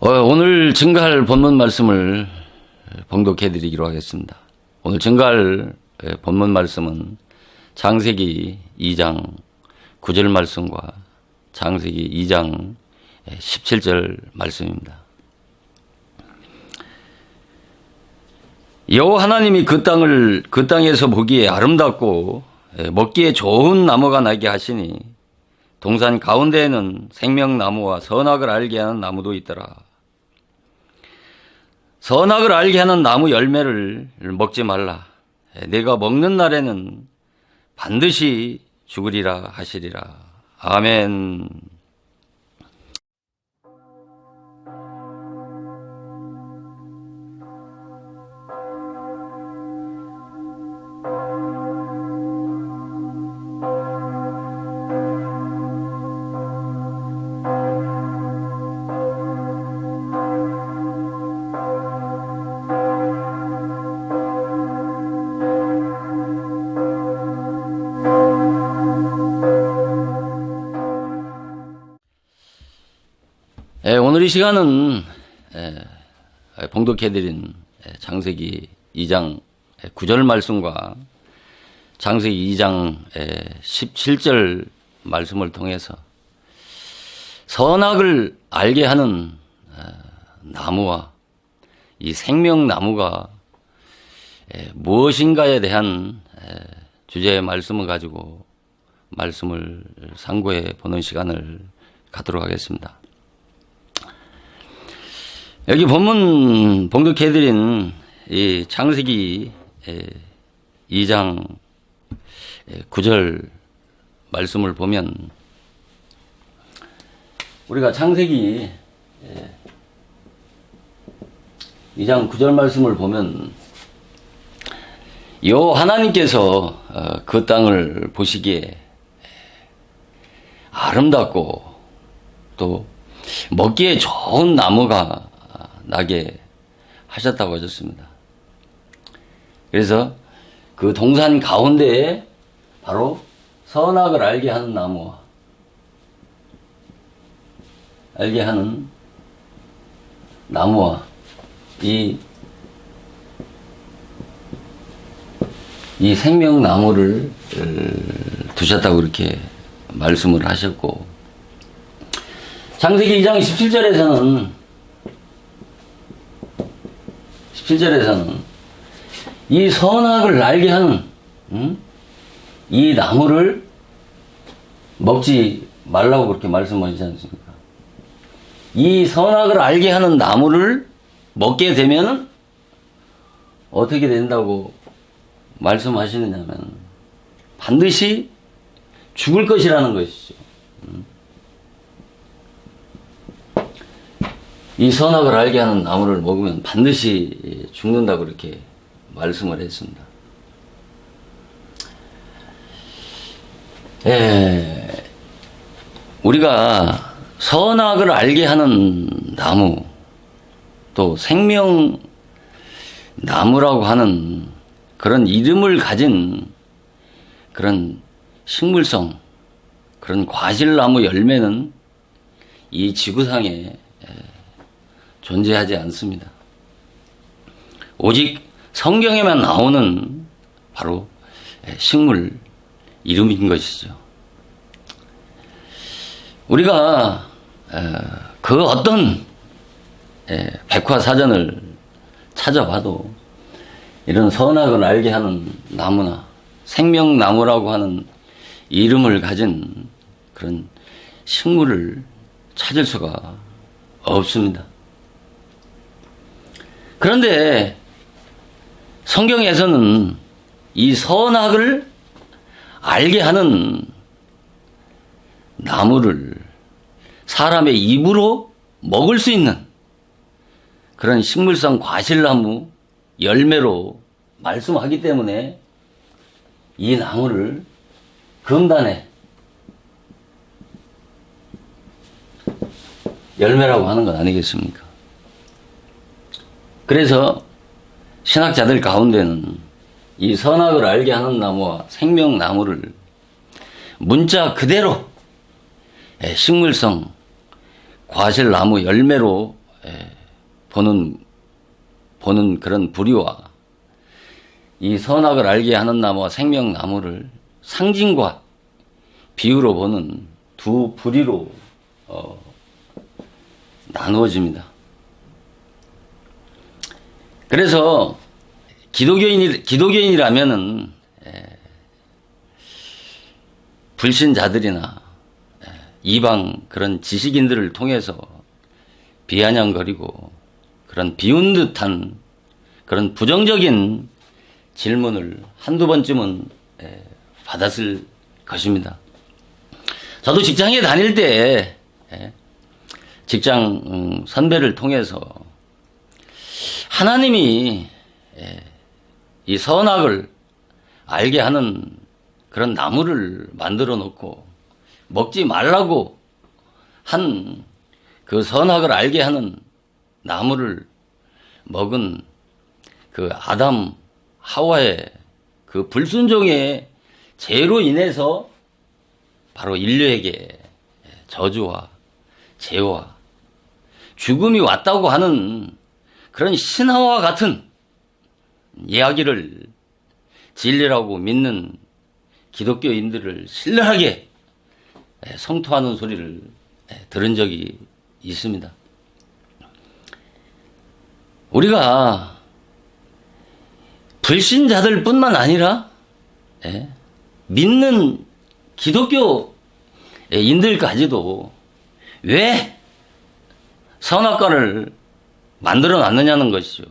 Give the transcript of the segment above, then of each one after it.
오늘 증가할 본문 말씀을 봉독해 드리기로 하겠습니다. 오늘 증가할 본문 말씀은 창세기 2장 9절 말씀과 창세기 2장 17절 말씀입니다. 여호와 하나님이 그 땅에서 보기에 아름답고 먹기에 좋은 나무가 나게 하시니 동산 가운데에는 생명나무와 선악을 알게 하는 나무도 있더라. 선악을 알게 하는 나무 열매를 먹지 말라. 내가 먹는 날에는 반드시 죽으리라 하시리라. 아멘. 오늘 이 시간은 봉독해드린 창세기 2장 9절 말씀과 창세기 2장 17절 말씀을 통해서 선악을 알게 하는 나무와 이 생명나무가 무엇인가에 대한 주제의 말씀을 가지고 말씀을 상고해 보는 시간을 갖도록 하겠습니다. 여기 본문 봉독해드린 이 창세기 2장 9절 말씀을 보면 우리가 창세기 2장 9절 말씀을 보면 여호와 하나님께서 그 땅을 보시기에 아름답고 또 먹기에 좋은 나무가 나게 하셨다고 하셨습니다. 그래서 그 동산 가운데에 바로 선악을 알게 하는 나무와 이 생명나무를 두셨다고 이렇게 말씀을 하셨고, 창세기 2장 17절에서는 이 선악을 알게 하는 이 나무를 먹지 말라고 그렇게 말씀하시지 않습니까? 이 선악을 알게 하는 나무를 먹게 되면 어떻게 된다고 말씀하시느냐면 반드시 죽을 것이라는 것이죠. 이 선악을 알게 하는 나무를 먹으면 반드시 죽는다고 그렇게 말씀을 했습니다. 우리가 선악을 알게 하는 나무, 또 생명나무라고 하는 그런 이름을 가진 그런 식물성, 그런 과실나무 열매는 이 지구상에 존재하지 않습니다. 오직 성경에만 나오는 바로 식물 이름인 것이죠. 우리가 그 어떤 백과사전을 찾아봐도 이런 선악을 알게 하는 나무나 생명나무라고 하는 이름을 가진 그런 식물을 찾을 수가 없습니다. 그런데 성경에서는 이 선악을 알게 하는 나무를 사람의 입으로 먹을 수 있는 그런 식물성 과실나무 열매로 말씀하기 때문에 이 나무를 금단의 열매라고 하는 것 아니겠습니까? 그래서 신학자들 가운데는 이 선악을 알게 하는 나무와 생명나무를 문자 그대로 식물성 과실나무 열매로 보는 그런 부리와 이 선악을 알게 하는 나무와 생명나무를 상징과 비유로 보는 두 부리로 나누어집니다. 그래서 기독교인이라면은 불신자들이나 이방 그런 지식인들을 통해서 비아냥거리고 그런 비운 듯한 그런 부정적인 질문을 한두 번쯤은 받았을 것입니다. 저도 직장에 다닐 때 직장 선배를 통해서 하나님이 이 선악을 알게 하는 그런 나무를 만들어 놓고 먹지 말라고 한 그 선악을 알게 하는 나무를 먹은 그 아담 하와의 그 불순종의 죄로 인해서 바로 인류에게 저주와 죄와 죽음이 왔다고 하는 그런 신화와 같은 이야기를 진리라고 믿는 기독교인들을 신랄하게 성토하는 소리를 들은 적이 있습니다. 우리가 불신자들 뿐만 아니라 믿는 기독교인들까지도 왜 선악과를 만들어 놨느냐는 것이죠.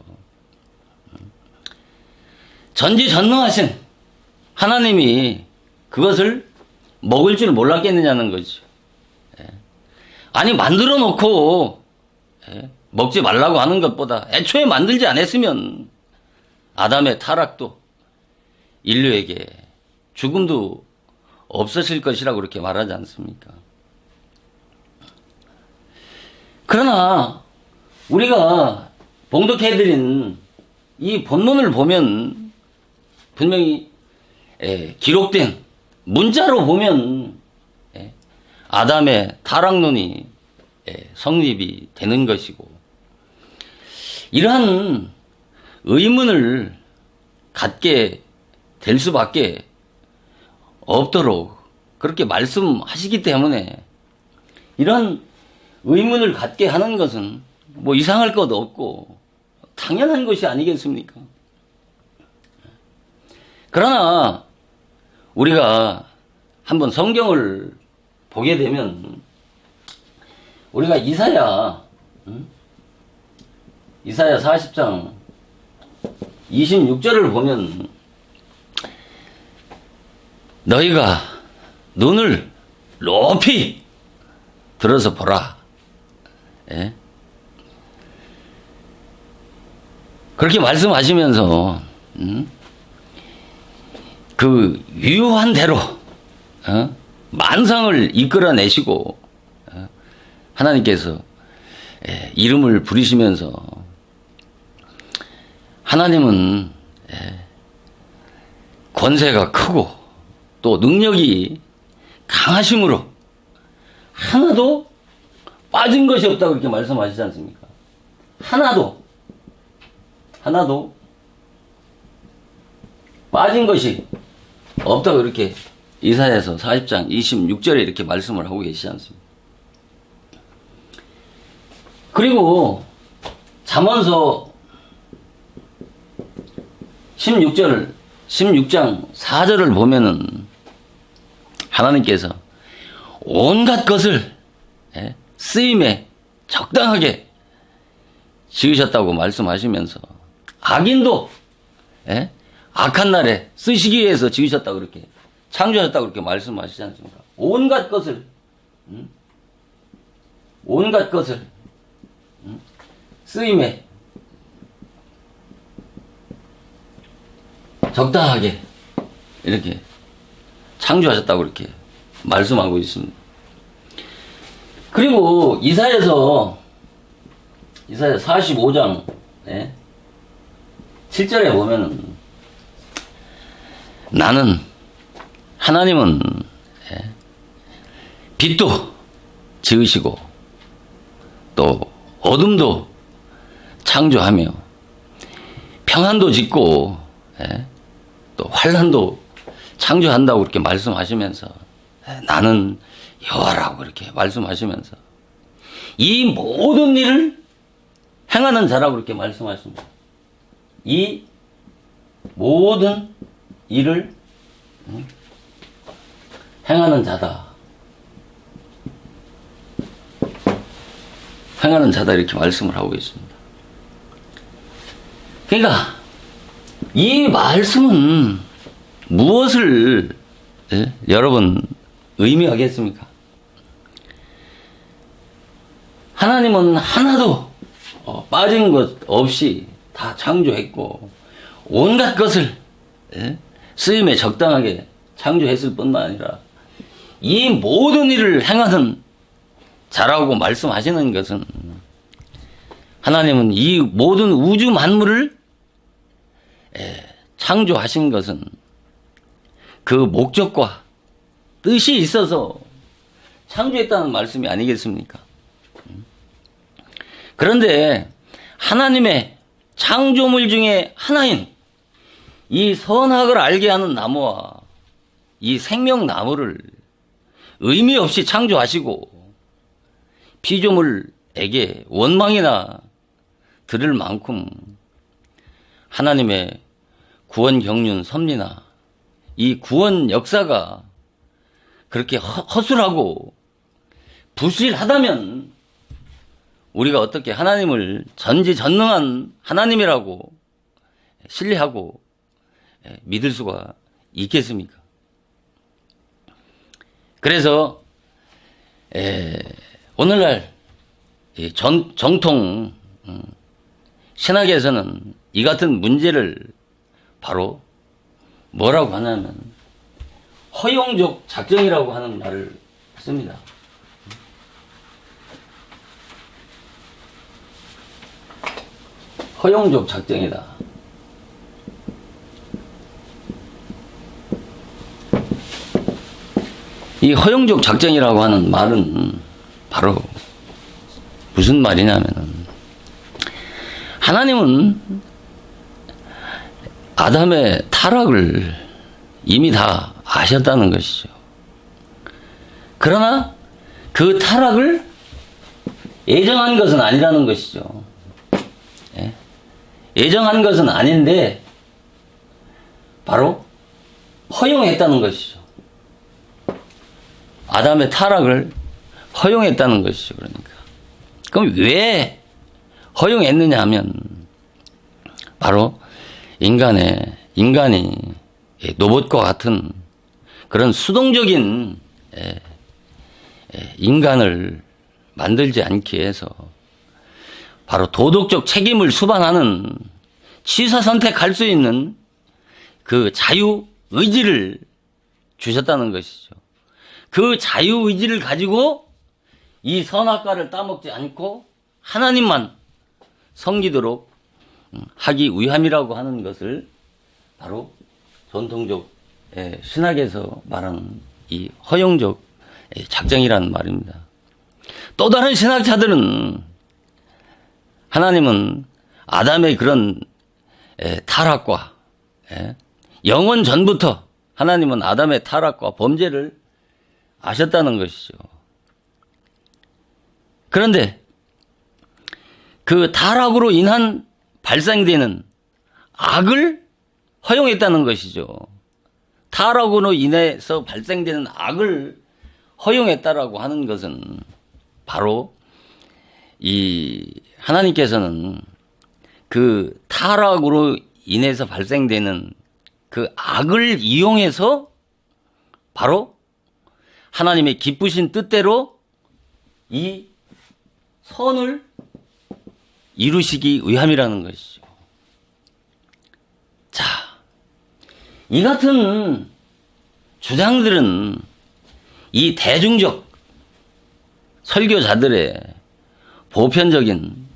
전지전능하신 하나님이 그것을 먹을 줄 몰랐겠느냐는 거죠. 아니 만들어 놓고 먹지 말라고 하는 것보다 애초에 만들지 않았으면 아담의 타락도 인류에게 죽음도 없어질 것이라고 그렇게 말하지 않습니까? 그러나 우리가 봉독해드린 이 본문을 보면 분명히 기록된 문자로 보면 아담의 타락론이 성립이 되는 것이고 이러한 의문을 갖게 될 수밖에 없도록 그렇게 말씀하시기 때문에 이런 의문을 갖게 하는 것은 뭐 이상할 것 없고 당연한 것이 아니겠습니까? 그러나 우리가 한번 성경을 보게 되면 우리가 이사야 40장 26절을 보면 너희가 눈을 높이 들어서 보라. 그렇게 말씀하시면서 그 유효한 대로 만상을 이끌어내시고 하나님께서 이름을 부리시면서 하나님은 권세가 크고 또 능력이 강하심으로 하나도 빠진 것이 없다고 그렇게 말씀하시지 않습니까? 하나도 빠진 것이 없다고 이렇게 이사야서 40장 26절에 이렇게 말씀을 하고 계시지 않습니까? 그리고 잠언서 16장 4절을 보면은 하나님께서 온갖 것을 쓰임에 적당하게 지으셨다고 말씀하시면서 악인도 악한 날에 쓰시기 위해서 지으셨다고 그렇게 창조하셨다고 그렇게 말씀하시지 않습니까? 온갖 것을 쓰임에 적당하게 이렇게 창조하셨다고 그렇게 말씀하고 있습니다. 그리고 이사야 45장 7절에 보면은 나는 하나님은 빛도 지으시고 또 어둠도 창조하며 평안도 짓고 또 환란도 창조한다고 그렇게 말씀하시면서 나는 여호와라고 그렇게 말씀하시면서 이 모든 일을 행하는 자라고 그렇게 말씀하십니다. 이 모든 일을 행하는 자다. 행하는 자다 이렇게 말씀을 하고 있습니다. 그러니까 이 말씀은 무엇을 여러분 의미하겠습니까? 하나님은 하나도 빠진 것 없이 다 창조했고 온갖 것을 쓰임에 적당하게 창조했을 뿐만 아니라 이 모든 일을 행하는 자라고 말씀하시는 것은 하나님은 이 모든 우주 만물을 창조하신 것은 그 목적과 뜻이 있어서 창조했다는 말씀이 아니겠습니까? 그런데 하나님의 창조물 중에 하나인 이 선악을 알게 하는 나무와 이 생명나무를 의미 없이 창조하시고 피조물에게 원망이나 들을 만큼 하나님의 구원 경륜 섭리나 이 구원 역사가 그렇게 허술하고 부실하다면 우리가 어떻게 하나님을 전지전능한 하나님이라고 신뢰하고 믿을 수가 있겠습니까? 그래서 오늘날 정통 신학에서는 이 같은 문제를 바로 뭐라고 하냐면 허용적 작정이라고 하는 말을 씁니다. 허용적 작정이다. 이 허용적 작정이라고 하는 말은 바로 무슨 말이냐면은 하나님은 아담의 타락을 이미 다 아셨다는 것이죠. 그러나 그 타락을 예정한 것은 아니라는 것이죠. 예정한 것은 아닌데 바로 허용했다는 것이죠. 아담의 타락을 허용했다는 것이죠. 그러니까 그럼 왜 허용했느냐 하면 바로 인간이 로봇과 같은 그런 수동적인 인간을 만들지 않기 위해서 바로 도덕적 책임을 수반하는 취사 선택할 수 있는 그 자유의지를 주셨다는 것이죠. 그 자유의지를 가지고 이 선악과를 따먹지 않고 하나님만 섬기도록 하기 위함이라고 하는 것을 바로 전통적 신학에서 말하는 이 허용적 작정이라는 말입니다. 또 다른 신학자들은 하나님은 아담의 그런 타락과 영원 전부터 하나님은 아담의 타락과 범죄를 아셨다는 것이죠. 그런데 그 타락으로 인한 발생되는 악을 허용했다는 것이죠. 타락으로 인해서 발생되는 악을 허용했다라고 하는 것은 바로 이 하나님께서는 그 타락으로 인해서 발생되는 그 악을 이용해서 바로 하나님의 기쁘신 뜻대로 이 선을 이루시기 위함이라는 것이죠. 자, 이 같은 주장들은 이 대중적 설교자들의 보편적인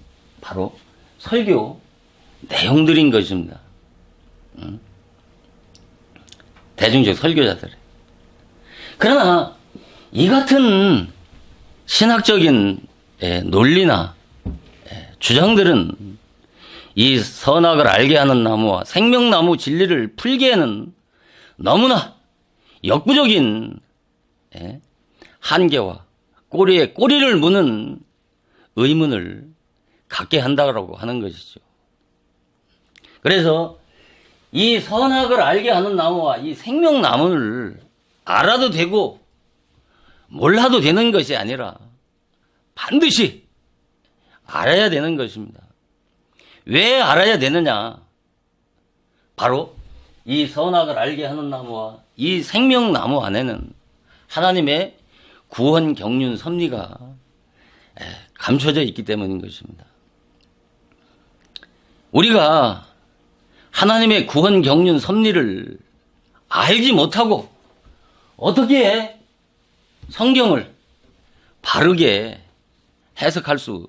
바로 설교 내용들인 것입니다. 대중적 설교자들. 그러나 이 같은 신학적인 논리나 주장들은 이 선악을 알게 하는 나무와 생명나무 진리를 풀기에는 너무나 역부족인 한계와 꼬리에 꼬리를 무는 의문을 갖게 한다고 하는 것이죠. 그래서 이 선악을 알게 하는 나무와 이 생명나무를 알아도 되고 몰라도 되는 것이 아니라 반드시 알아야 되는 것입니다. 왜 알아야 되느냐? 바로 이 선악을 알게 하는 나무와 이 생명나무 안에는 하나님의 구원 경륜 섭리가 감춰져 있기 때문인 것입니다. 우리가 하나님의 구원 경륜 섭리를 알지 못하고 어떻게 성경을 바르게 해석할 수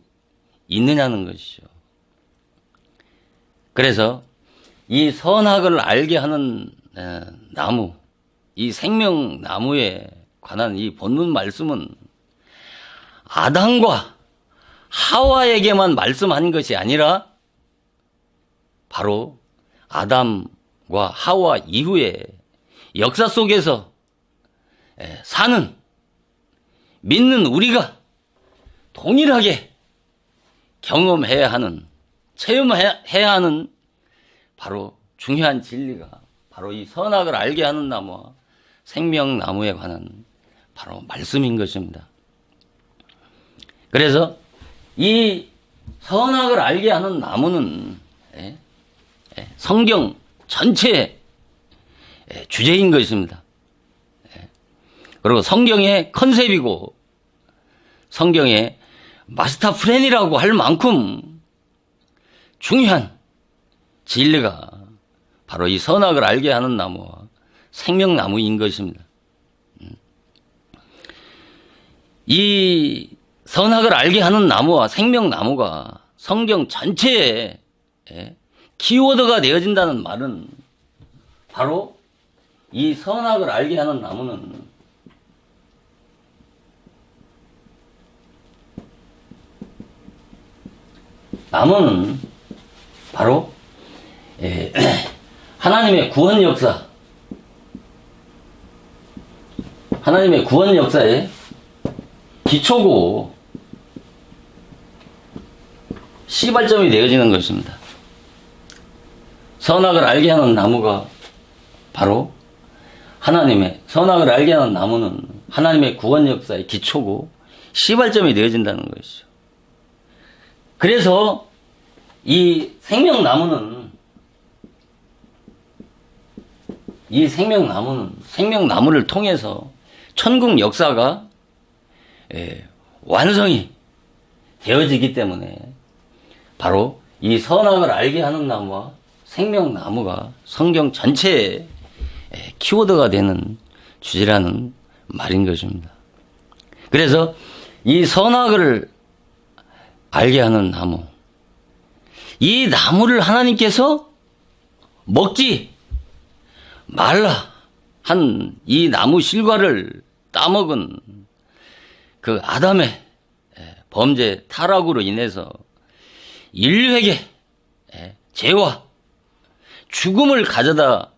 있느냐는 것이죠. 그래서 이 선악을 알게 하는 나무, 이 생명나무에 관한 이 본문 말씀은 아담과 하와에게만 말씀한 것이 아니라 바로 아담과 하와 이후에 역사 속에서 사는 믿는 우리가 동일하게 경험해야 하는, 체험해야 하는 바로 중요한 진리가 바로 이 선악을 알게 하는 나무와 생명나무에 관한 바로 말씀인 것입니다. 그래서 이 선악을 알게 하는 나무는 성경 전체의 주제인 것입니다. 그리고 성경의 컨셉이고 성경의 마스터 플랜이라고 할 만큼 중요한 진리가 바로 이 선악을 알게 하는 나무와 생명나무인 것입니다. 이 선악을 알게 하는 나무와 생명나무가 성경 전체에 키워드가 되어진다는 말은 바로 이 선악을 알게 하는 나무는 바로 하나님의 구원 역사, 하나님의 구원 역사의 기초고 시발점이 되어지는 것입니다. 선악을 알게 하는 나무가 바로 선악을 알게 하는 나무는 하나님의 구원 역사의 기초고 시발점이 되어진다는 것이죠. 그래서 이 생명나무를 통해서 천국 역사가 완성이 되어지기 때문에 바로 이 선악을 알게 하는 나무와 생명나무가 성경 전체의 키워드가 되는 주제라는 말인 것입니다. 그래서 이 선악을 알게 하는 나무, 이 나무를 하나님께서 먹지 말라 한 이 나무 실과를 따먹은 그 아담의 범죄 타락으로 인해서 인류에게 죄와 죽음을 가져다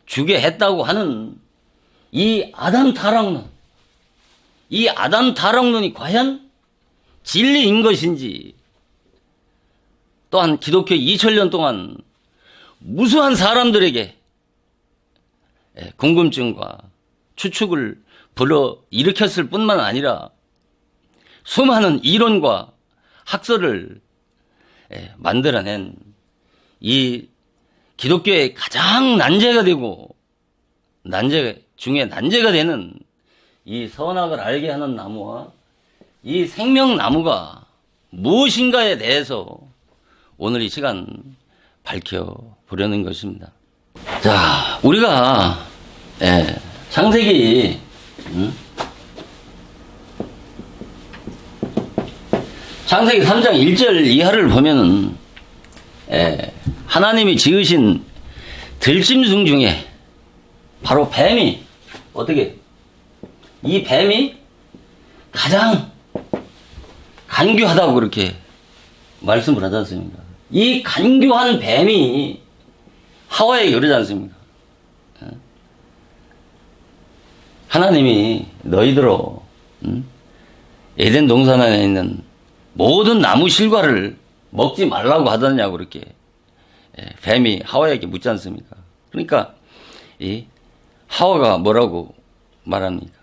주게 했다고 하는 이 아담 타락론이 과연 진리인 것인지, 또한 기독교 2000년 동안 무수한 사람들에게 궁금증과 추측을 불러일으켰을 뿐만 아니라 수많은 이론과 학설을 만들어낸 이 기독교의 가장 난제가 되고 난제 중에 난제가 되는 이 선악을 알게 하는 나무와 이 생명나무가 무엇인가에 대해서 오늘 이 시간 밝혀보려는 것입니다. 자, 우리가 창세기 창세기 3장 1절 이하를 보면은 하나님이 지으신 들짐승 중에 바로 뱀이 이 뱀이 가장 간교하다고 그렇게 말씀을 하지 않습니까? 이 간교한 뱀이 하와에게 그러지 않습니까? 하나님이 너희들로 에덴 동산 안에 있는 모든 나무 실과를 먹지 말라고 하더냐고 그렇게 뱀이 하와에게 묻지 않습니까? 그러니까 이 하와가 뭐라고 말합니까?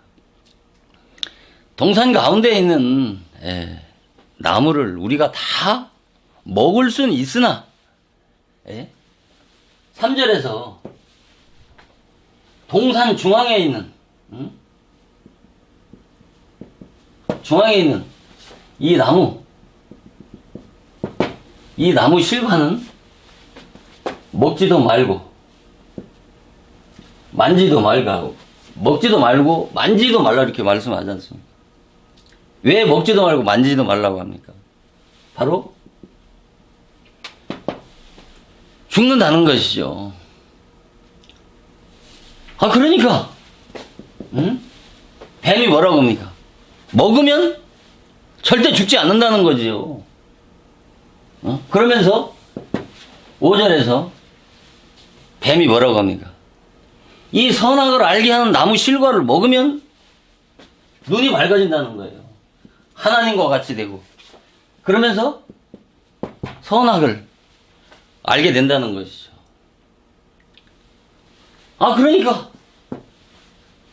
동산 가운데 있는 나무를 우리가 다 먹을 수는 있으나 3절에서 동산 중앙에 있는 이 나무 실과는 먹지도 말고 만지도 말고 먹지도 말고 만지도 말라 이렇게 말씀하지 않습니까? 왜 먹지도 말고 만지지도 말라고 합니까? 바로 죽는다는 것이죠. 그러니까 뱀이 뭐라고 합니까? 먹으면 절대 죽지 않는다는 거지요. 그러면서 5절에서 뱀이 뭐라고 합니까? 이 선악을 알게 하는 나무 실과를 먹으면 눈이 밝아진다는 거예요. 하나님과 같이 되고 그러면서 선악을 알게 된다는 것이죠. 그러니까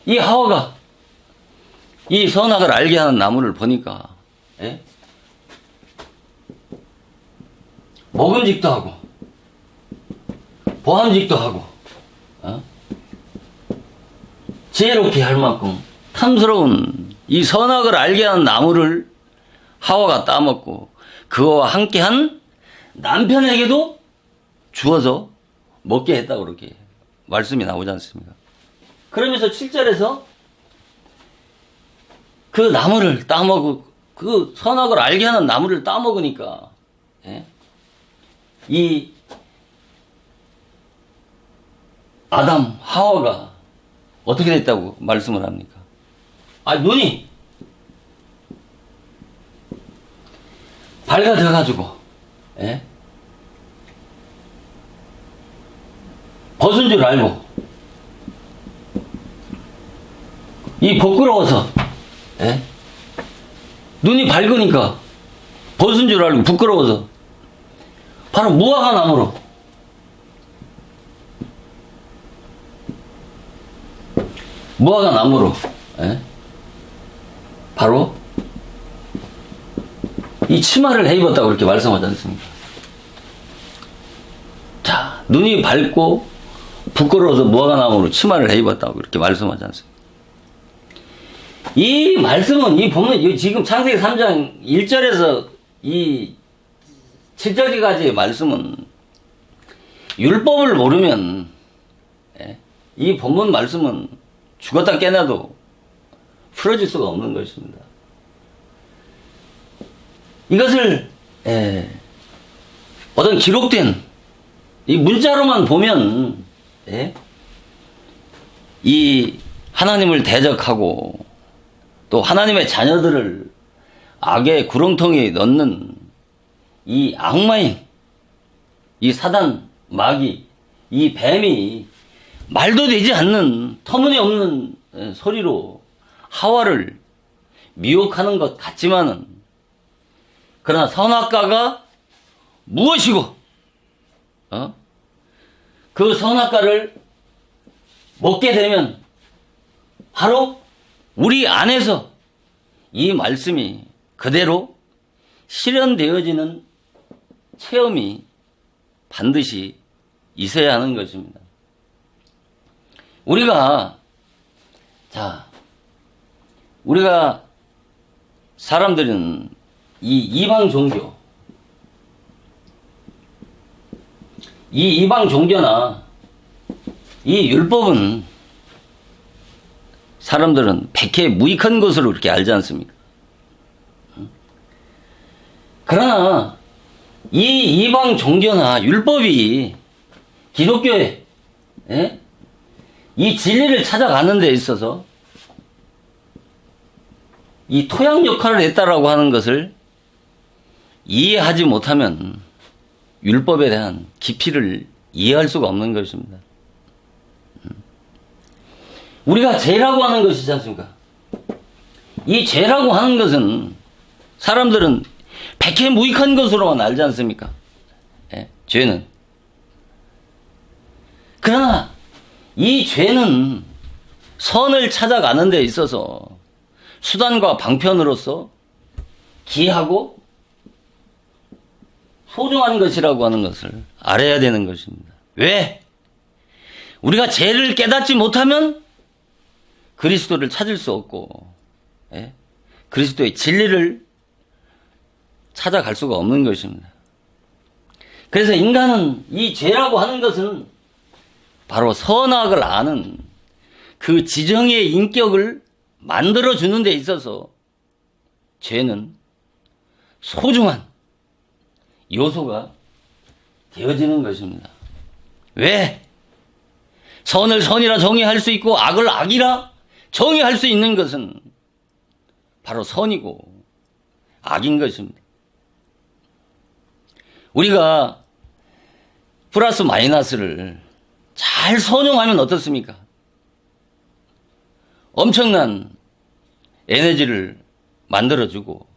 이 하와가 이 선악을 알게 하는 나무를 보니까 먹음직도 하고 보함직도 하고 지혜롭게 할 만큼 탐스러운 이 선악을 알게 하는 나무를 하와가 따먹고 그와 함께한 남편에게도 주어서 먹게 했다고 그렇게 말씀이 나오지 않습니까? 그러면서 7절에서 그 나무를 그 선악을 알게 하는 나무를 따먹으니까 이 아담 하와가 어떻게 됐다고 말씀을 합니까? 눈이 밝아져가지고 벗은 줄 알고 이 부끄러워서 눈이 밝으니까 벗은 줄 알고 부끄러워서 바로 무화과 나무로 바로 이 치마를 해 입었다고 그렇게 말씀하지 않습니까? 자, 눈이 밝고 부끄러워서 무화과 나무로 치마를 해 입었다고 그렇게 말씀하지 않습니까? 이 말씀은 이 본문 지금 창세기 3장 1절에서 이 7절까지의 말씀은 율법을 모르면 이 본문 말씀은 죽었다 깨나도 풀어질 수가 없는 것입니다. 이것을 어떤 기록된 이 문자로만 보면 이 하나님을 대적하고 또 하나님의 자녀들을 악의 구렁텅이에 넣는 이 악마인 이 사단 마귀 이 뱀이 말도 되지 않는 터무니없는 소리로 하와를 미혹하는 것 같지만은 그러나 선악과가 무엇이고 그 선악과를 먹게 되면 바로 우리 안에서 이 말씀이 그대로 실현되어지는 체험이 반드시 있어야 하는 것입니다. 우리가 사람들은 이 이방 종교나 이 율법은 사람들은 백해 무익한 것으로 그렇게 알지 않습니까? 그러나 이 이방 종교나 율법이 기독교에 이 진리를 찾아가는 데 있어서 이 토양 역할을 했다라고 하는 것을 이해하지 못하면 율법에 대한 깊이를 이해할 수가 없는 것입니다. 우리가 죄라고 하는 것이지 않습니까? 이 죄라고 하는 것은 사람들은 백해무익한 것으로만 알지 않습니까? 예, 죄는. 그러나 이 죄는 선을 찾아가는 데 있어서 수단과 방편으로서 귀하고 소중한 것이라고 하는 것을 알아야 되는 것입니다. 왜? 우리가 죄를 깨닫지 못하면 그리스도를 찾을 수 없고, 예? 그리스도의 진리를 찾아갈 수가 없는 것입니다. 그래서 인간은 이 죄라고 하는 것은 바로 선악을 아는 그 지정의 인격을 만들어주는 데 있어서 죄는 소중한 요소가 되어지는 것입니다. 왜? 선을 선이라 정의할 수 있고 악을 악이라 정의할 수 있는 것은 바로 선이고 악인 것입니다. 우리가 플러스 마이너스를 잘 선용하면 어떻습니까? 엄청난 에너지를 만들어주고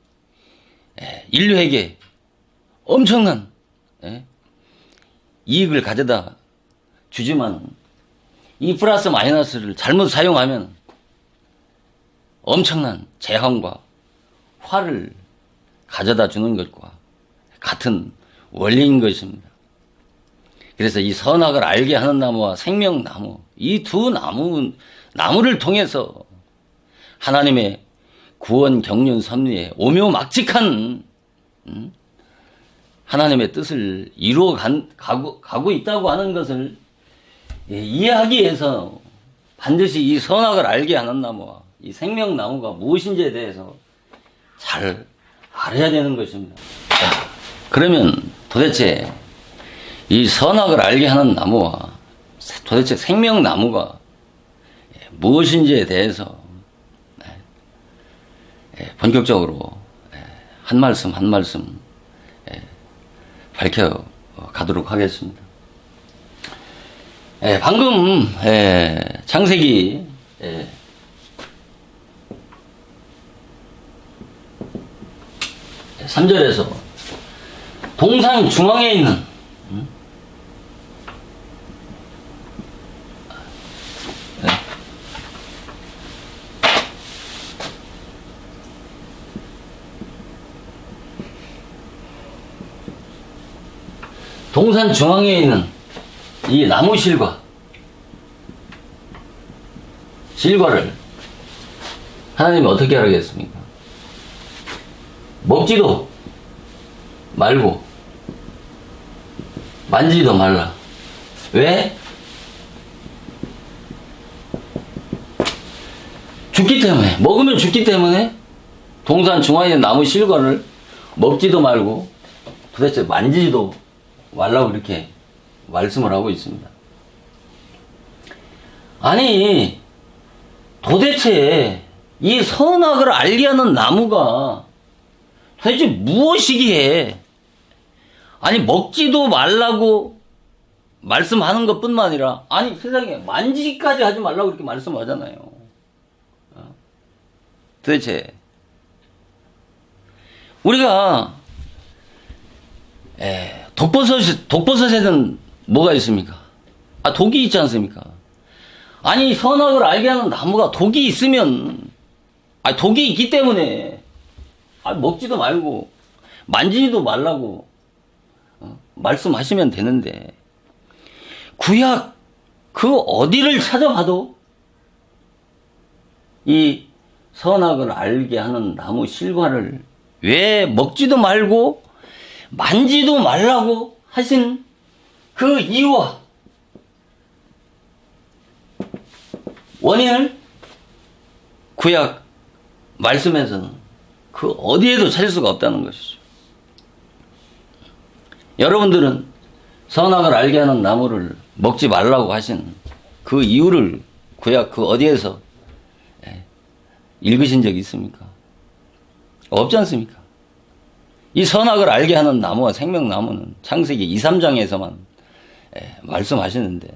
인류에게 엄청난 이익을 가져다 주지만 이 플러스 마이너스를 잘못 사용하면 엄청난 재앙과 화를 가져다 주는 것과 같은 원리인 것입니다. 그래서 이 선악을 알게 하는 나무와 생명나무, 이 두 나무를 통해서 하나님의 구원 경륜 섭리에 오묘막직한 하나님의 뜻을 이루어 가고 있다고 하는 것을 이해하기 위해서 반드시 이 선악을 알게 하는 나무와 이 생명나무가 무엇인지에 대해서 잘 알아야 되는 것입니다. 그러면 도대체 이 선악을 알게 하는 나무와 도대체 생명나무가 무엇인지에 대해서 본격적으로 한 말씀 한 말씀 밝혀가도록 하겠습니다. 방금 창세기 3절에서 동산 중앙에 있는 동산 중앙에 있는 이 나무 실과를 하나님이 어떻게 하겠습니까? 먹지도 말고 만지지도 말라. 왜? 죽기 때문에. 먹으면 죽기 때문에 동산 중앙에 있는 나무 실과를 먹지도 말고 도대체 만지지도 말라고 이렇게 말씀을 하고 있습니다. 아니 도대체 이 선악을 알게 하는 나무가 도대체 무엇이기에 아니 먹지도 말라고 말씀하는 것뿐만 아니라 아니 세상에 만지기까지 하지 말라고 이렇게 말씀하잖아요. 도대체 우리가 독버섯에는 뭐가 있습니까? 독이 있지 않습니까? 아니 선악을 알게 하는 나무가 독이 있으면 독이 있기 때문에 먹지도 말고 만지지도 말라고 말씀하시면 되는데 구약 그 어디를 찾아봐도 이 선악을 알게 하는 나무 실과를 왜 먹지도 말고 만지도 말라고 하신 그 이유와 원인을 구약 말씀에서는 그 어디에도 찾을 수가 없다는 것이죠. 여러분들은 선악을 알게 하는 나무를 먹지 말라고 하신 그 이유를 구약 그 어디에서 읽으신 적이 있습니까? 없지 않습니까? 이 선악을 알게 하는 나무와 생명나무는 창세기 2, 3장에서만 말씀하시는데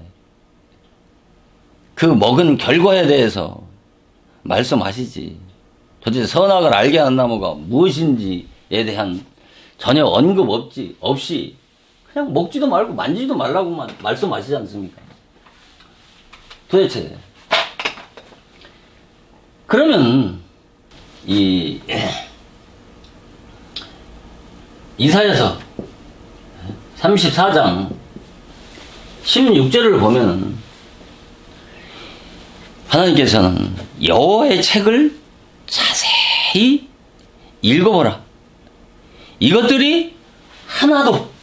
그 먹은 결과에 대해서 말씀하시지 도대체 선악을 알게 하는 나무가 무엇인지에 대한 전혀 언급 없이 그냥 먹지도 말고 만지지도 말라고만 말씀하시지 않습니까? 도대체 그러면 이 이사야서 34장 16절을 보면은 하나님께서는 여호와의 책을 자세히 읽어보라. 이것들이 하나도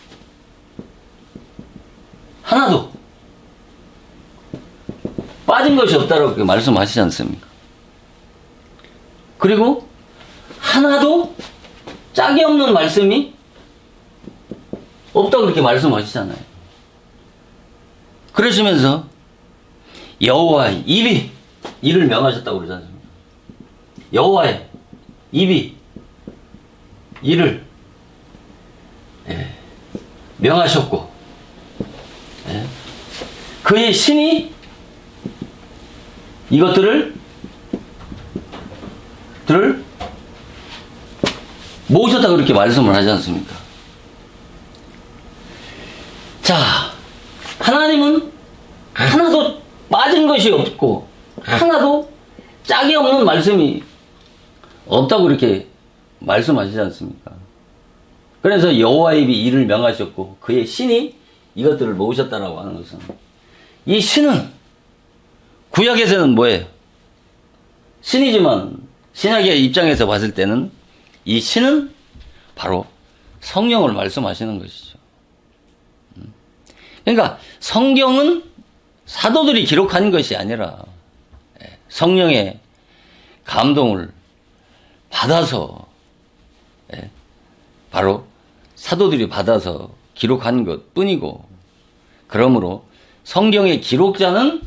빠진 것이 없다라고 그렇게 말씀하시지 않습니까? 그리고 하나도 짝이 없는 말씀이 없다고 그렇게 말씀하시잖아요. 그러시면서 여호와의 입이 이를 명하셨다고 그러지 않습니까? 여호와의 입이 이를 명하셨고 그의 신이 이것들을 모으셨다고 그렇게 말씀을 하지 않습니까? 자, 하나님은 하나도 빠진 것이 없고 하나도 짝이 없는 말씀이 없다고 이렇게 말씀하시지 않습니까? 그래서 여호와의 입이 이를 명하셨고 그의 신이 이것들을 모으셨다라고 하는 것은 이 신은 구약에서는 뭐예요? 신이지만 신약의 입장에서 봤을 때는 이 신은 바로 성령을 말씀하시는 것이죠. 그러니까 성경은 사도들이 기록한 것이 아니라 성령의 감동을 받아서 바로 사도들이 받아서 기록한 것 뿐이고 그러므로 성경의 기록자는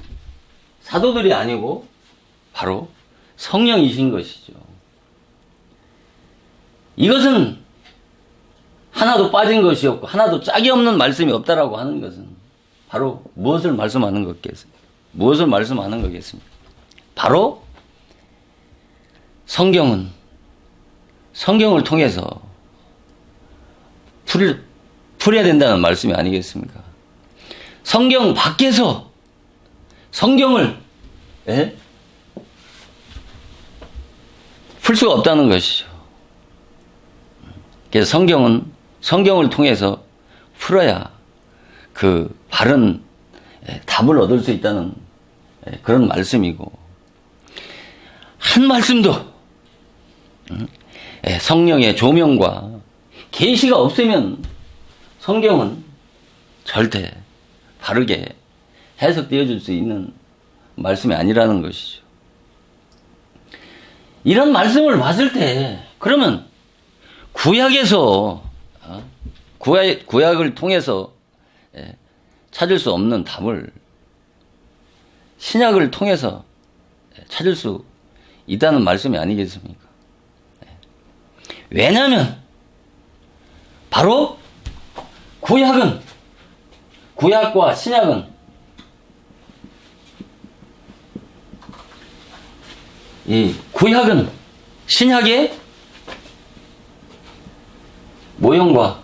사도들이 아니고 바로 성령이신 것이죠. 이것은 하나도 빠진 것이 없고 하나도 짝이 없는 말씀이 없다라고 하는 것은 바로 무엇을 말씀하는 거겠습니까? 무엇을 말씀하는 거겠습니까? 바로 성경은 성경을 통해서 풀어야 된다는 말씀이 아니겠습니까? 성경 밖에서 성경을 풀 수가 없다는 것이죠. 그래서 성경은 성경을 통해서 풀어야 그 바른 답을 얻을 수 있다는 그런 말씀이고 한 말씀도 성령의 조명과 계시가 없으면 성경은 절대 바르게 해석되어질 수 있는 말씀이 아니라는 것이죠. 이런 말씀을 봤을 때 그러면 구약에서 구약을 통해서 찾을 수 없는 답을 신약을 통해서 찾을 수 있다는 말씀이 아니겠습니까? 왜냐하면 바로 구약과 신약은 이 구약은 신약의 모형과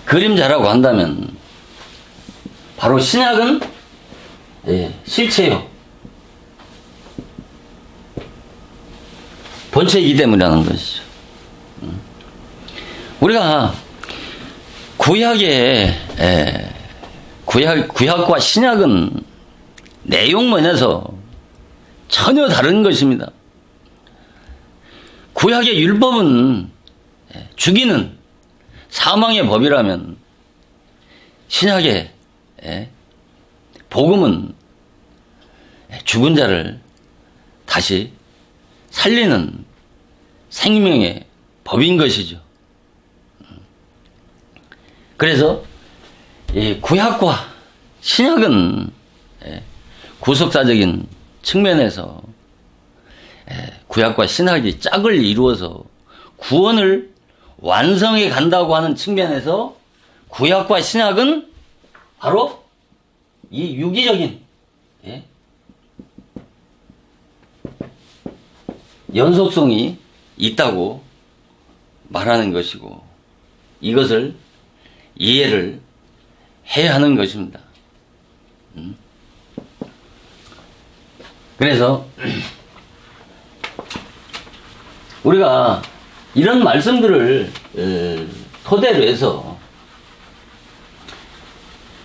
그림자라고 한다면 바로 신약은 실체요 본체이기 때문이라는 것이죠. 우리가 구약과 신약은 내용 면에서 전혀 다른 것입니다. 구약의 율법은 죽이는 사망의 법이라면 신약의 복음은 죽은 자를 다시 살리는 생명의 법인 것이죠. 그래서 이 구약과 신약은 구속사적인 측면에서 구약과 신약이 짝을 이루어서 구원을 완성해 간다고 하는 측면에서 구약과 신약은 바로 이 유기적인 연속성이 있다고 말하는 것이고 이것을 이해를 해야 하는 것입니다. 그래서 우리가 이런 말씀들을 토대로 해서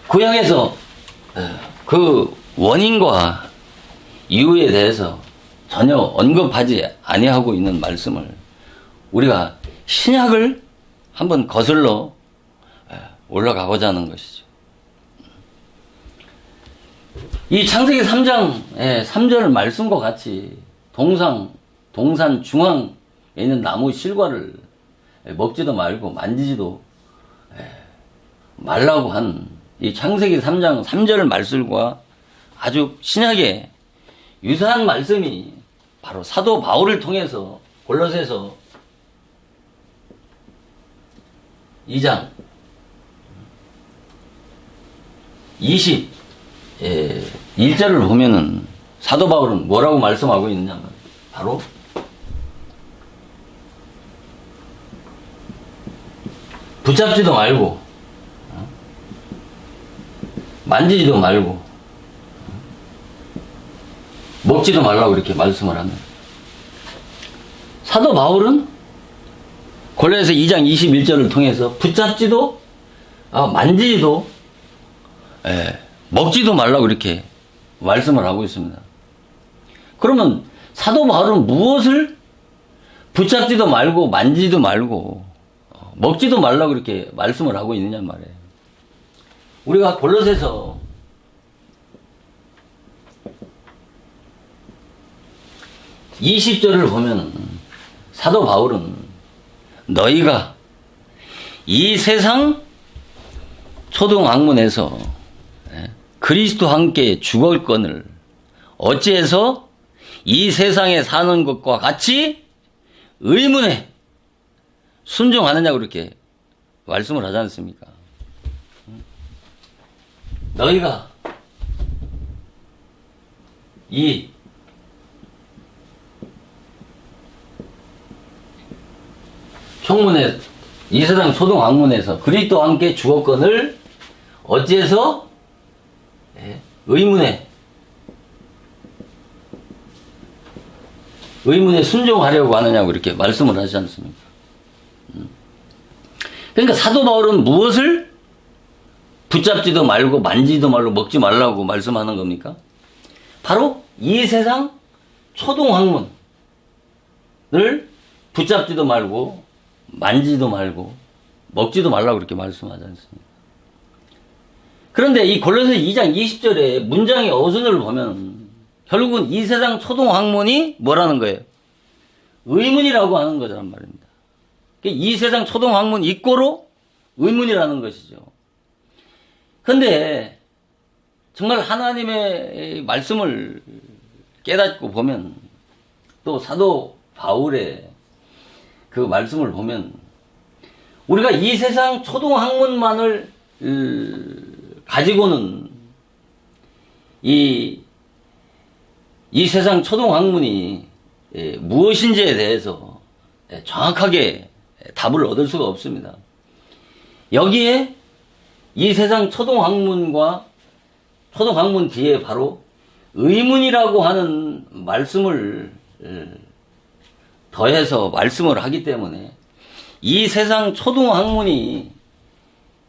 구약에서 그 원인과 이유에 대해서 전혀 언급하지 아니하고 있는 말씀을 우리가 신약을 한번 거슬러 올라가고자 하는 것이죠. 이 창세기 3장 3절 말씀과 같이 동산 중앙에 있는 나무 실과를 먹지도 말고 만지지도 말라고 한 이 창세기 3장 3절 말씀과 아주 신약에 유사한 말씀이 바로 사도 바울을 통해서 골로새서 2장 21절을 보면은 사도 바울은 뭐라고 말씀하고 있느냐면 바로 붙잡지도 말고 만지지도 말고 먹지도 말라고 이렇게 말씀을 합니다. 사도 바울은 골로새서 2장 21절을 통해서 붙잡지도 만지지도 먹지도 말라고 이렇게 말씀을 하고 있습니다. 그러면 사도 바울은 무엇을 붙잡지도 말고 만지지도 말고 먹지도 말라고 이렇게 말씀을 하고 있느냐 말이에요. 우리가 골로새서 20절을 보면 사도 바울은 너희가 이 세상 초등학문에서 그리스도와 함께 죽었거늘 어찌해서 이 세상에 사는 것과 같이 의문에 순종하느냐고 그렇게 말씀을 하지 않습니까? 너희가 이 총문에 이 세상 초등학문에서 그리스도와 함께 죽었거늘 어찌해서 의문에 순종하려고 하느냐고 이렇게 말씀을 하지 않습니까? 그러니까 사도 바울은 무엇을 붙잡지도 말고 만지도 말고 먹지 말라고 말씀하는 겁니까? 바로 이 세상 초등학문을 붙잡지도 말고 만지도 말고 먹지도 말라고 그렇게 말씀하지 않습니까? 그런데 이 골로새 2장 20절에 문장의 어순을 보면 결국은 이 세상 초등학문이 뭐라는 거예요? 의문이라고 하는 거란 말입니다. 이 세상 초등학문 이꼬로 의문이라는 것이죠. 그런데 정말 하나님의 말씀을 깨닫고 보면 또 사도 바울의 그 말씀을 보면 우리가 이 세상 초등학문만을 가지고는 이 세상 초등학문이 무엇인지에 대해서 정확하게 답을 얻을 수가 없습니다. 여기에 이 세상 초등학문과 초등학문 뒤에 바로 의문이라고 하는 말씀을 더해서 말씀을 하기 때문에 이 세상 초등학문이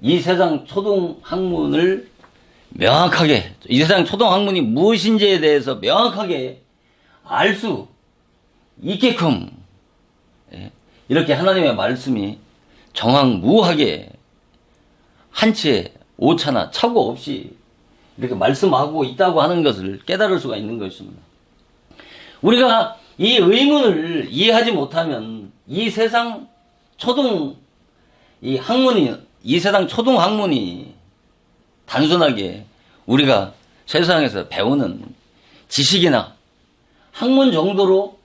이 세상 초등학문을 명확하게 이 세상 초등학문이 무엇인지에 대해서 명확하게 알 수 있게끔 이렇게 하나님의 말씀이 정확무하게 한치의 오차나 착오 없이 이렇게 말씀하고 있다고 하는 것을 깨달을 수가 있는 것입니다. 우리가 이 의문을 이해하지 못하면 이 세상 초등학문이 단순하게 우리가 세상에서 배우는 지식이나 학문 정도로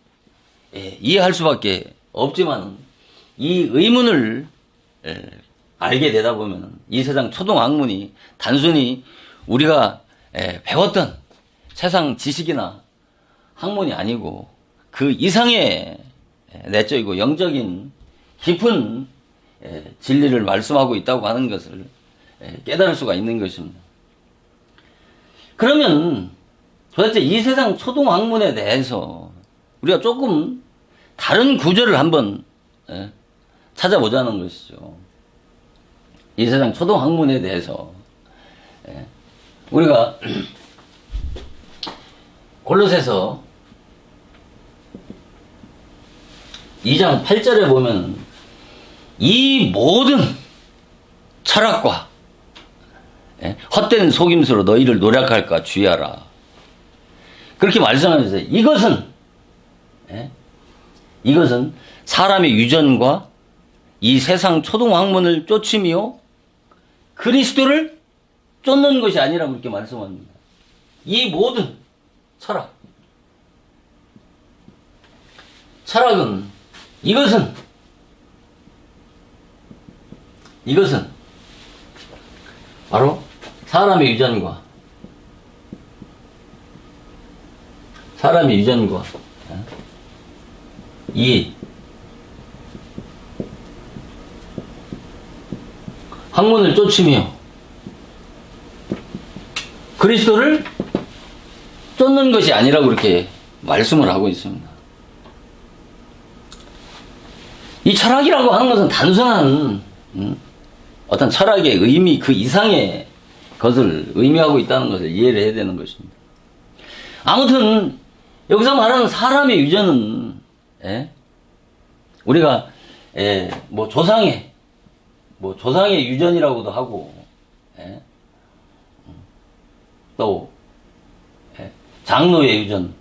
이해할 수밖에 없지만 이 의문을 알게 되다 보면 이 세상 초등학문이 단순히 우리가 배웠던 세상 지식이나 학문이 아니고 그 이상의 내적이고 영적인 깊은 진리를 말씀하고 있다고 하는 것을 깨달을 수가 있는 것입니다. 그러면 도대체 이 세상 초등학문에 대해서 우리가 조금 다른 구절을 한번 찾아보자는 것이죠. 이 세상 초등학문에 대해서 우리가 골로새서 2장 8절에 보면 이 모든 철학과 헛된 속임수로 너희를 노력할까 주의하라. 그렇게 말씀하면서 이것은 사람의 유전과 이 세상 초등학문을 쫓으며 그리스도를 쫓는 것이 아니라고 그렇게 말씀합니다. 이 모든 철학은 이것은 바로 사람의 유전과 이 학문을 쫓으며 그리스도를 쫓는 것이 아니라고 그렇게 말씀을 하고 있습니다. 이 철학이라고 하는 것은 단순한 어떤 철학의 의미 그 이상의 것을 의미하고 있다는 것을 이해를 해야 되는 것입니다. 아무튼 여기서 말하는 사람의 유전은 우리가 조상의 유전이라고도 하고 또 장로의 유전인데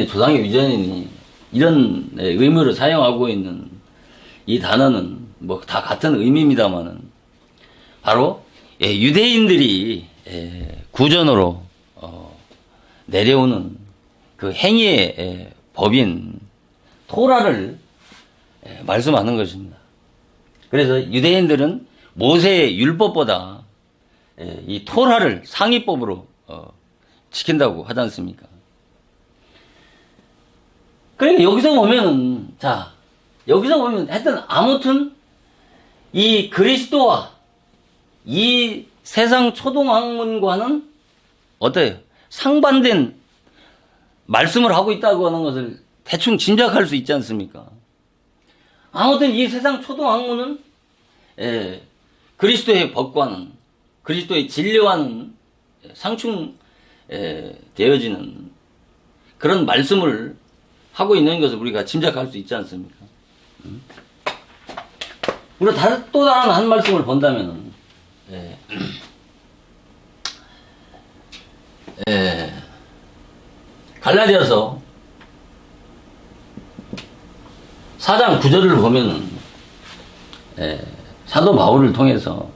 조상의 유전이니 이런 의미를 사용하고 있는 이 단어는 다 같은 의미입니다만은 바로 유대인들이 구전으로 내려오는 그 행위의 법인 토라를 말씀하는 것입니다. 그래서 유대인들은 모세의 율법보다 이 토라를 상위법으로 지킨다고 하지 않습니까? 그러니까 여기서 보면 하여튼 아무튼 이 그리스도와 이 세상 초등학문과는 어때요? 상반된 말씀을 하고 있다고 하는 것을 대충 짐작할 수 있지 않습니까? 아무튼 이 세상 초등학문은 그리스도의 법과는 그리스도의 진리와는 상충되어지는 그런 말씀을 하고 있는 것을 우리가 짐작할 수 있지 않습니까? 우리가 또 다른 한 말씀을 본다면은 갈라디아서 4장 9절을 보면은 사도 바울을 통해서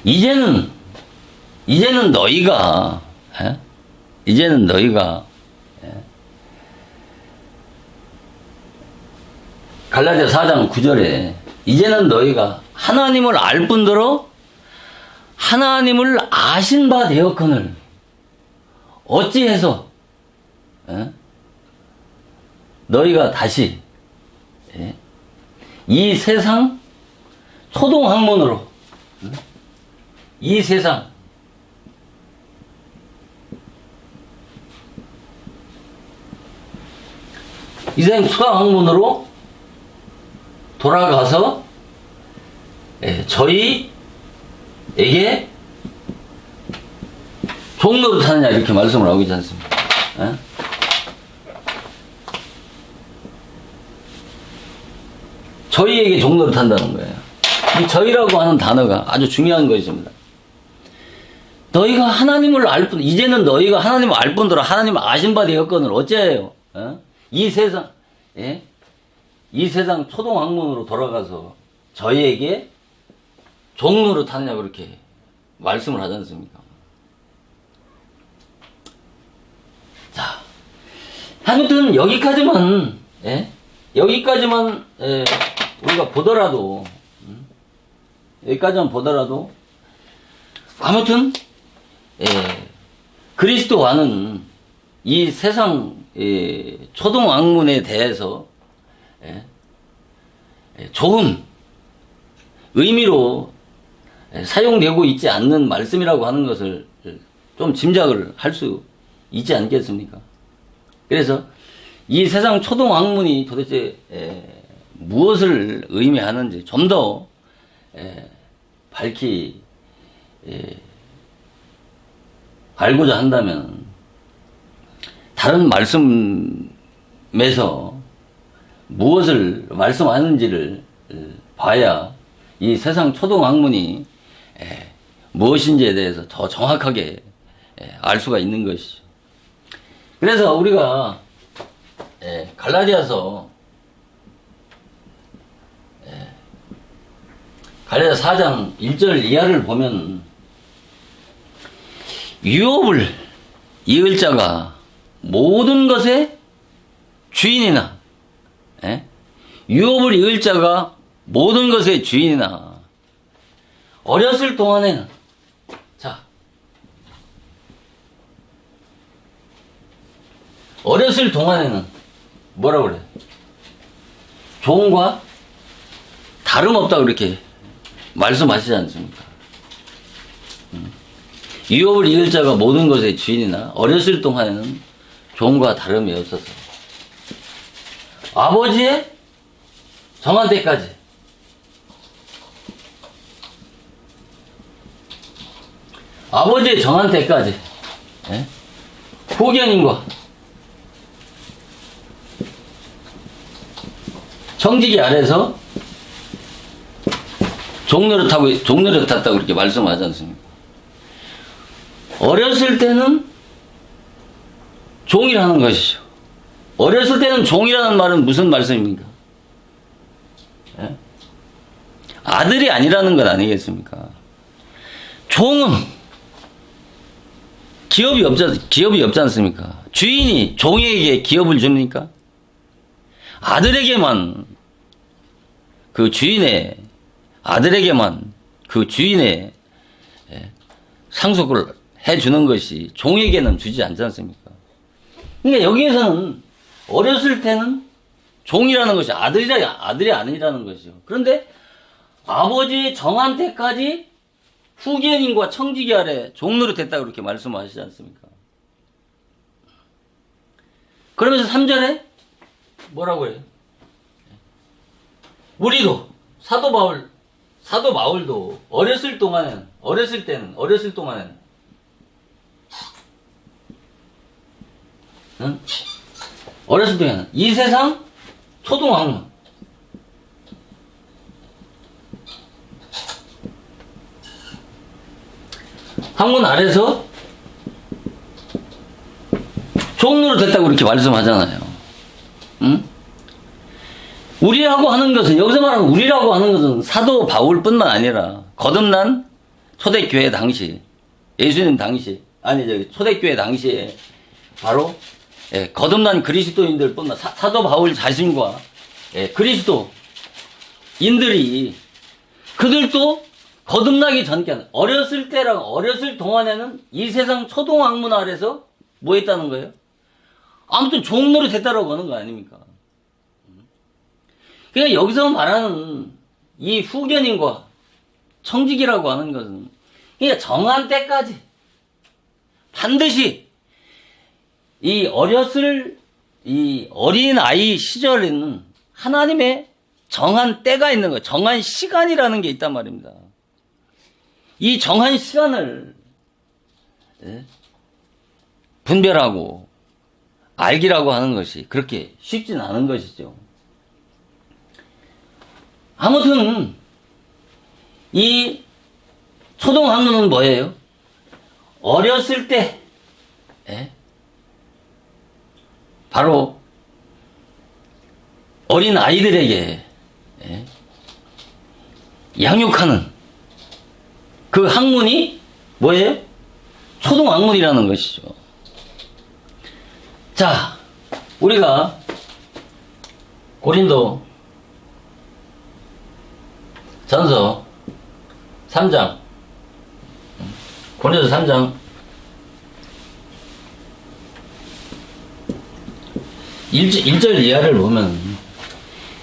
이제는 너희가 갈라디아 4장 9절에 이제는 너희가 하나님을 알 뿐더러 하나님을 아신 바 되었거늘 어찌해서 너희가 다시 이 세상 초등학문으로 이 세상 초등학문으로 돌아가서 저희에게 종로를 타느냐 이렇게 말씀을 하고 있지 않습니까? 저희에게 종로를 탄다는 거예요. 이 저희라고 하는 단어가 아주 중요한 것입니다. 너희가 하나님을 알 뿐, 이제는 너희가 하나님을 알 뿐더러 하나님을 아신 바 되었거늘 어째요? 이 세상 초등학문으로 돌아가서 저희에게 종로를 타느냐 그렇게 말씀을 하지 않습니까? 자, 아무튼 여기까지만 여기까지만 우리가 보더라도 여기까지만 보더라도 아무튼 그리스도와는 이 세상 초동학문에 대해서 좋은 의미로 사용되고 있지 않는 말씀이라고 하는 것을 좀 짐작을 할 수 있지 않겠습니까? 그래서 이 세상 초동학문이 도대체 무엇을 의미하는지 좀 더 밝히 알고자 한다면 다른 말씀에서 무엇을 말씀하는지를 봐야 이 세상 초동학문이 무엇인지에 대해서 더 정확하게 알 수가 있는 것이죠. 그래서 우리가 갈라디아서 4장 1절 이하를 보면 유업을 이을 자가 모든 것의 주인이나 유업을 이을 자가 모든 것의 주인이나 어렸을 동안에는 어렸을 동안에는 뭐라고 그래? 종과 다름없다고 이렇게 말씀하시지 않습니까? 유업을 이을 자가 모든 것의 주인이나 어렸을 동안에는 종과 다름이 없어서 아버지의 정한 때까지 아버지의 정한 때까지 후견인과 청지기 아래서 종노릇 탔다고 이렇게 말씀하지 않습니까? 어렸을 때는 종이라는 것이죠. 어렸을 때는 종이라는 말은 무슨 말씀입니까? 아들이 아니라는 것 아니겠습니까? 종은 기업이 없지 않습니까? 주인이 종에게 기업을 줍니까? 아들에게만 그 주인의 상속을 해주는 것이 종에게는 주지 않지 않습니까? 그러니까 여기에서는 어렸을 때는 종이라는 것이 아들이 아니라는 것이죠. 그런데 아버지 정한 때까지 후견인과 청지기 아래 종노릇 했다고 그렇게 말씀하시지 않습니까? 그러면서 3절에 뭐라고 해요? 우리도 사도 바울도 어렸을 동안에는 이 세상 초동학문 학문 아래서 종로로 됐다고 이렇게 말씀하잖아요. 응? 우리라고 하는 것은, 여기서 말하는 우리라고 하는 것은 사도 바울뿐만 아니라 거듭난 초대교회 당시, 예수님 당시, 초대교회 당시에 바로 거듭난 그리스도인들뿐만, 사도 바울 자신과 그리스도인들이 그들도 거듭나기 전까지 어렸을 동안에는 이 세상 초동학문 아래서 뭐 했다는 거예요? 아무튼 종노릇 했다라고 하는 거 아닙니까? 그러니까 여기서 말하는 이 후견인과 청지기라고 하는 것은 그러니까 정한 때까지 반드시 이 어린 아이 시절에는 하나님의 정한 때가 있는 거예요. 정한 시간이라는 게 있단 말입니다. 이 정한 시간을 분별하고 알기라고 하는 것이 그렇게 쉽진 않은 것이죠. 아무튼 이 초동학문은 뭐예요? 어렸을 때 바로 어린 아이들에게 양육하는 그 학문이 뭐예요? 초동학문이라는 것이죠. 자, 우리가 고린도 전서 3장. 고린도 3장 1절 이하를 보면,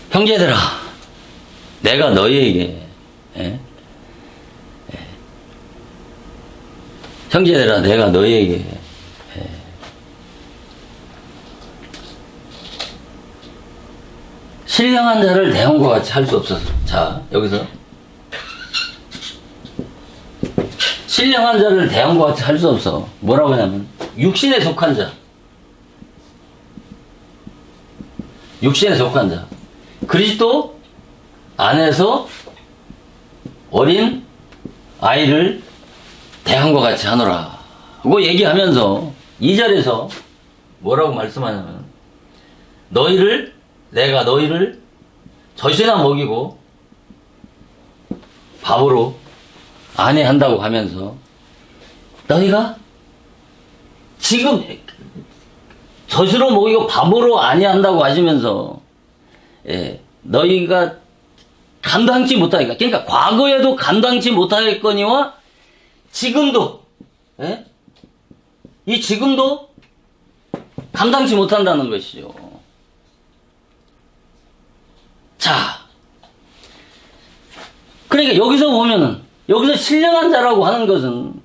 형제들아 내가 너희에게 형제들아 내가 너희에게 신령한 자를 대형과 같이 할 수 없어서. 자, 여기서 신령한 자를 대형과 같이 할 수 없어. 뭐라고 하냐면 육신에 속한 자, 육신에 속한 자, 그리스도 안에서 어린 아이를 대형과 같이 하노라 하고 얘기하면서 2절에서 뭐라고 말씀하냐면, 내가 너희를 젖이나 먹이고 밥으로 안해한다고 하면서, 너희가 지금 젖으로 먹이고 밥으로 안해한다고 하시면서, 너희가 감당치 못하니까, 그러니까 과거에도 감당치 못하겠거니와 지금도, 이 지금도 감당치 못한다는 것이죠. 자, 그러니까 여기서 보면은, 여기서 신령한 자라고 하는 것은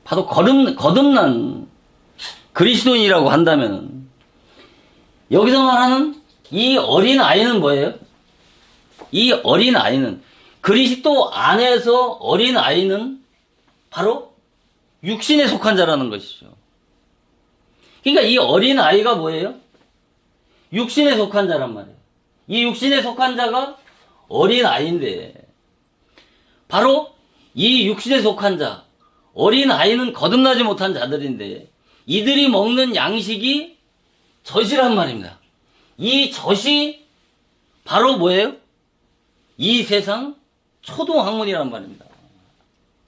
바로 거듭난 그리스도인이라고 한다면, 여기서 말하는 이 어린 아이는 뭐예요? 이 어린 아이는, 그리스도 안에서 어린 아이는 바로 육신에 속한 자라는 것이죠. 그러니까 이 어린 아이가 뭐예요? 육신에 속한 자란 말이에요. 이 육신에 속한 자가 어린 아이인데, 바로 이 육신에 속한 자, 어린 아이는 거듭나지 못한 자들인데, 이들이 먹는 양식이 젖이란 말입니다. 이 젖이 바로 뭐예요? 이 세상 초동학문이란 말입니다.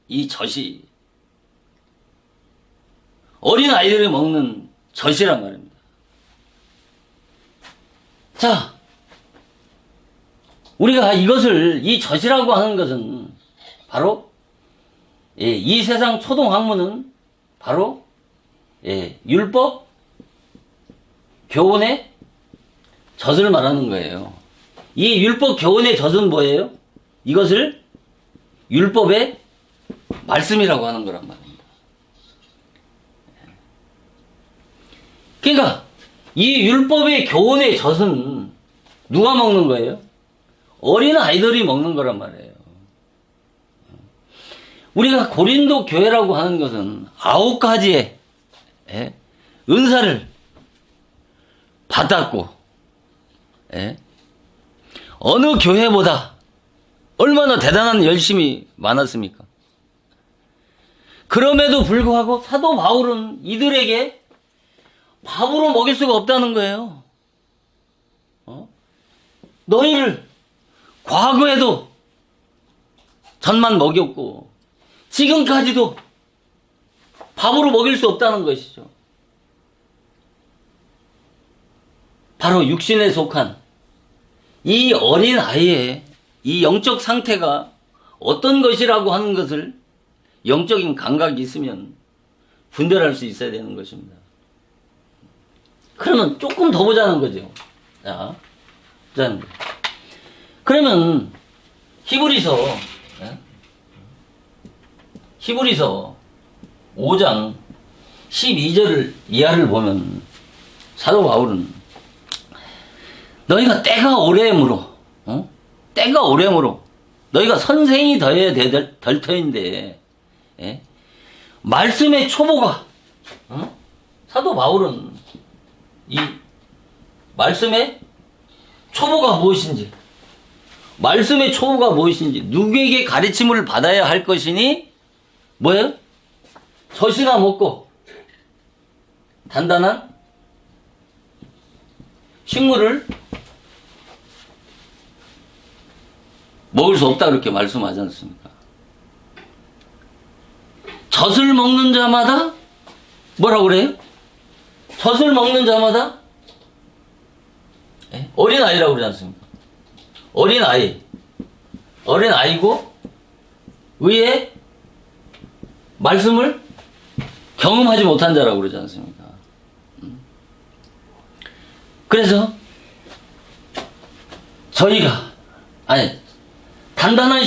이 젖이 어린 아이들이 먹는 젖이란 말입니다. 자, 우리가 이것을, 이 젖이라고 하는 것은 바로, 이 세상 초동학문은 바로, 율법 교훈의 젖을 말하는 거예요. 이 율법 교훈의 젖은 뭐예요? 이것을 율법의 말씀이라고 하는 거란 말입니다. 그러니까 이 율법의 교훈의 젖은 누가 먹는 거예요? 어린 아이들이 먹는 거란 말이에요. 우리가 고린도 교회라고 하는 것은 9가지의 은사를 받았고, 어느 교회보다 얼마나 대단한 열심이 많았습니까? 그럼에도 불구하고 사도 바울은 이들에게 밥으로 먹일 수가 없다는 거예요. 너희를 과거에도 전만 먹였고 지금까지도 밥으로 먹일 수 없다는 것이죠. 바로 육신에 속한 이 어린 아이의 이 영적 상태가 어떤 것이라고 하는 것을 영적인 감각이 있으면 분별할 수 있어야 되는 것입니다. 그러면 조금 더 보자는 거죠. 자, 그러면 히브리서 5장 12절 이하를 보면 사도 바울은 너희가 때가 오래므로 너희가 선생이 더해야 될 터인데, 말씀의 초보가, 사도 바울은 이 말씀의 초보가 무엇인지, 누구에게 가르침을 받아야 할 것이니 뭐예요? 젖이나 먹고 단단한 식물을 먹을 수 없다, 그렇게 말씀하지 않습니까? 젖을 먹는 자마다 뭐라고 그래요? 젖을 먹는 자마다 예? 어린아이라고 그러지 않습니까? 어린아이. 어린아이고, 의의 말씀을 경험하지 못한 자라고 그러지 않습니까? 그래서, 저희가, 단단한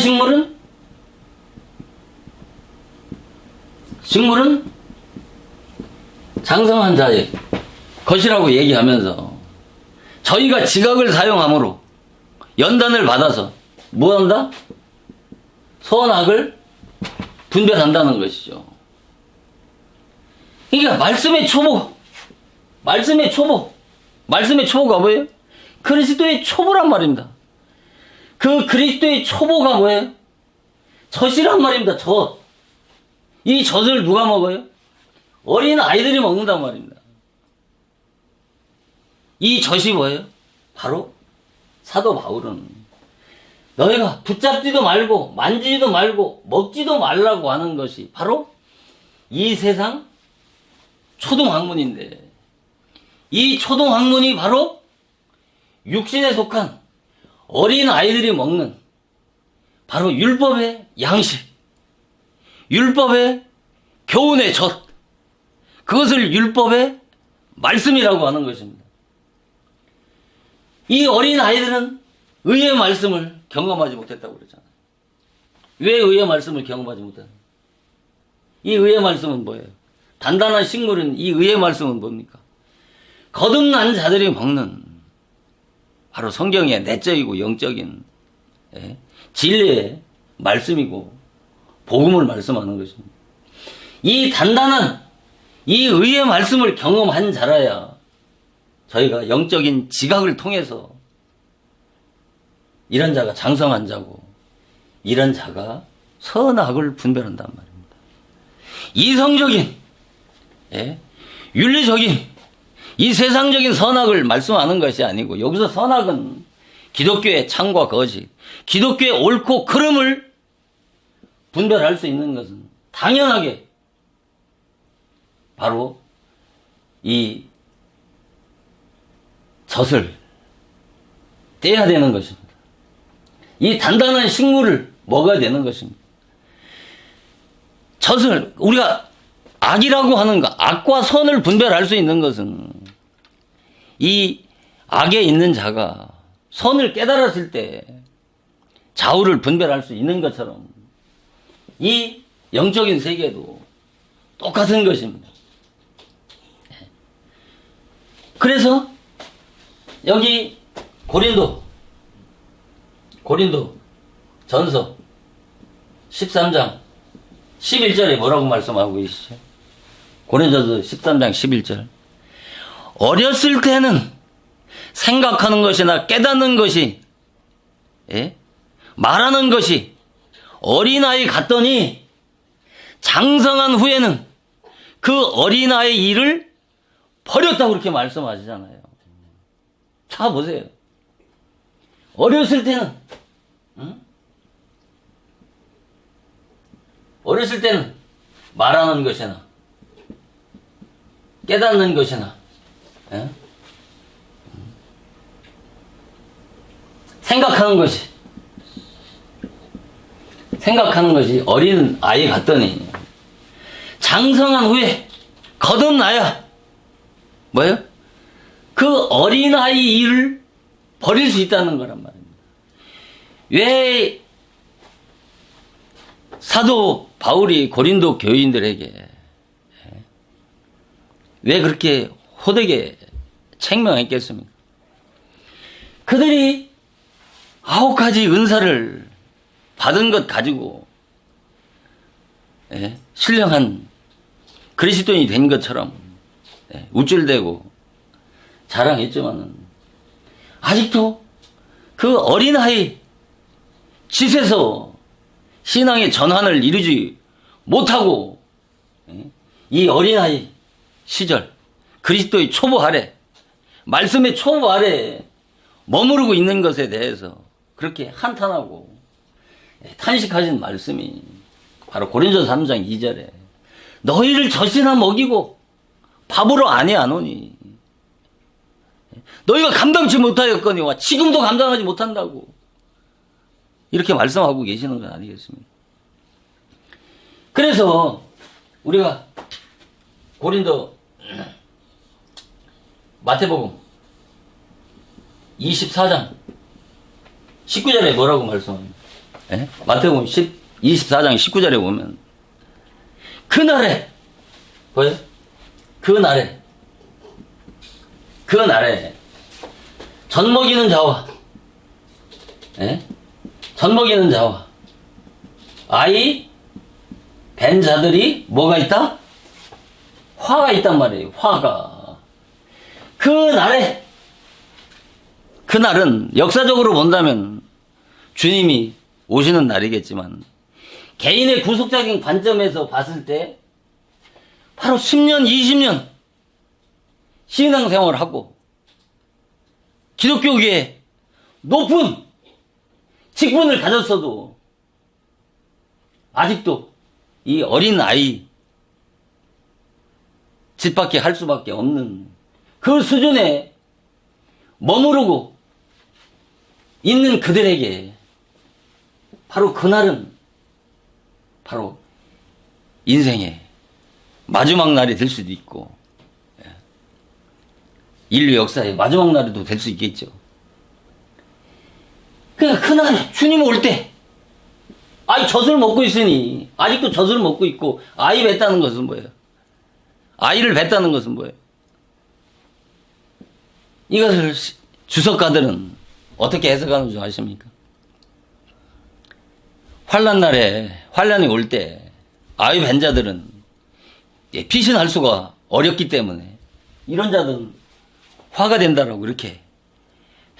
식물은 장성한 자의 것이라고 얘기하면서 저희가 지각을 사용함으로 연단을 받아서 뭐한다? 선악을 분별한다는 것이죠. 그러니까 말씀의 초보가 뭐예요? 그리스도의 초보란 말입니다. 그 그리스도의 초보가 뭐예요? 젖이란 말입니다. 젖. 이 젖을 누가 먹어요? 어린 아이들이 먹는단 말입니다. 이 젖이 뭐예요? 바로 사도 바울은 너희가 붙잡지도 말고 만지지도 말고 먹지도 말라고 하는 것이 바로 이 세상 초동학문인데, 이 초동학문이 바로 육신에 속한 어린 아이들이 먹는 바로 율법의 양식, 율법의 교훈의 젖, 그것을 율법의 말씀이라고 하는 것입니다. 이 어린 아이들은 의의 말씀을 경험하지 못했다고 그러잖아요. 왜 의의 말씀을 경험하지 못했나요? 이 의의 말씀은 뭐예요? 단단한 식물은 이 의의 말씀은 뭡니까? 거듭난 자들이 먹는 바로 성경의 내적이고 영적인 진리의 말씀이고 복음을 말씀하는 것입니다. 이 단단한 이 의의 말씀을 경험한 자라야 저희가 영적인 지각을 통해서 이런 자가 장성한 자고 이런 자가 선악을 분별한단 말입니다. 이성적인 윤리적인 이 세상적인 선악을 말씀하는 것이 아니고, 여기서 선악은 기독교의 참과 거짓, 기독교의 옳고 그름을 분별할 수 있는 것은 당연하게 바로 이 젖을 떼야 되는 것입니다. 이 단단한 식물을 먹어야 되는 것입니다. 젖을 우리가 악이라고 하는 것, 악과 선을 분별할 수 있는 것은 이 악에 있는 자가 선을 깨달았을 때 좌우를 분별할 수 있는 것처럼 이 영적인 세계도 똑같은 것입니다. 그래서 여기 고린도 전서 13장 11절에 뭐라고 말씀하고 계시죠? 고린도서 13장 11절. 어렸을 때는 생각하는 것이나 깨닫는 것이, 말하는 것이 어린아이 같더니 장성한 후에는 그 어린아이 일을 버렸다고 그렇게 말씀하시잖아요. 자 보세요. 어렸을 때는 어렸을 때는 말하는 것이나 깨닫는 것이나 생각하는 것이 어린 아이 같더니 장성한 후에 거듭나야 뭐예요? 그 어린아이 일을 버릴 수 있다는 거란 말입니다. 왜 사도 바울이 고린도 교인들에게 왜 그렇게 호되게 책명했겠습니까? 그들이 9가지 은사를 받은 것 가지고 신령한 그리스도인이 된 것처럼 우쭐대고 자랑했지만은 아직도 그 어린아이 짓에서 신앙의 전환을 이루지 못하고 이 어린아이 시절 그리스도의 초보 아래, 말씀의 초보 아래 머무르고 있는 것에 대해서 그렇게 한탄하고 탄식하신 말씀이 바로 고린도서 3장 2절에 너희를 젖이나 먹이고 밥으로 아니하노니 너희가 감당치 못하였거니와 지금도 감당하지 못한다고 이렇게 말씀하고 계시는 건 아니겠습니까? 그래서 우리가 고린도 마태복음 24장 19절에 뭐라고 말씀합니까? 예? 마태복음 24장 19절에 보면 그날에 뭐예요? 그날에 젖 먹이는 자와 젖 먹이는 자와 아이 벤 자들이 뭐가 있다? 화가 있단 말이에요. 화가. 그날은 역사적으로 본다면 주님이 오시는 날이겠지만 개인의 구속적인 관점에서 봤을 때 바로 10년, 20년 신앙생활을 하고 기독교계에 높은 직분을 가졌어도 아직도 이 어린 아이 짓밖에 할 수밖에 없는 그 수준에 머무르고 있는 그들에게 바로 그날은 바로 인생의 마지막 날이 될 수도 있고 인류 역사의 마지막 날도 될 수 있겠죠. 그러니까 그날 주님 올 때 아이 젖을 먹고 있으니 아직도 젖을 먹고 있고 아이 뱉다는 것은 뭐예요? 아이를 뱉다는 것은 뭐예요? 이것을 주석가들은 어떻게 해석하는 줄 아십니까? 환란이 올 때 아이 벤 자들은 피신할 수가 어렵기 때문에 이런 자들은 화가 된다라고 이렇게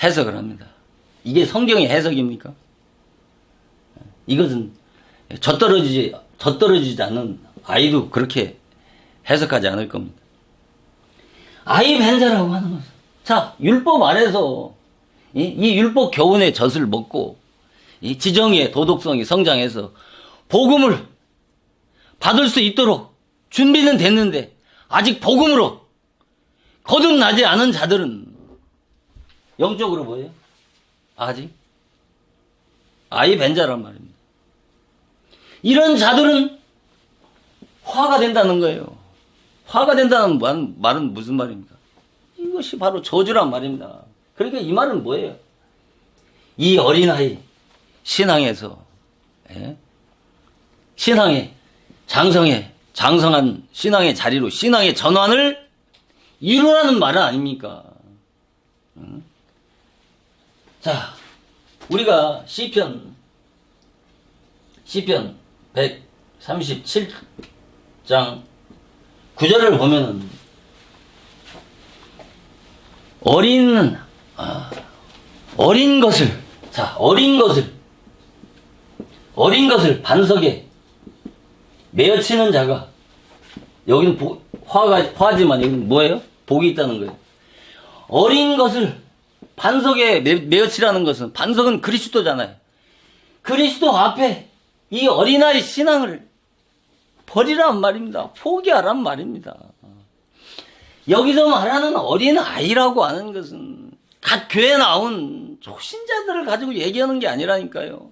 해석을 합니다. 이게 성경의 해석입니까? 이것은 젖떨어지지 않은 아이도 그렇게 해석하지 않을 겁니다. 아이 벤자라고 하는 것은 자 율법 아래서 이 율법 교훈의 젖을 먹고 이 지정의 도덕성이 성장해서 복음을 받을 수 있도록 준비는 됐는데 아직 복음으로 거듭나지 않은 자들은 영적으로 뭐예요? 아직 아이 벤자란 말입니다. 이런 자들은 화가 된다는 거예요. 화가 된다는 말은 무슨 말입니까? 이것이 바로 저주란 말입니다. 그러니까 이 말은 뭐예요? 이 어린아이 신앙에서 신앙의 장성한 신앙의 자리로 신앙의 전환을 이루라는 말은 아닙니까? 자, 우리가 시편 137장 9절을 보면은 어린 것을 반석에 메어치는 자가 여기는 화지만 여기는 뭐예요? 복이 있다는 거예요. 어린 것을 반석에 메어치라는 것은 반석은 그리스도잖아요. 그리스도 앞에 이 어린아이 신앙을 버리란 말입니다. 포기하란 말입니다. 여기서 말하는 어린아이라고 하는 것은 각 교회에 나온 초신자들을 가지고 얘기하는 게 아니라니까요.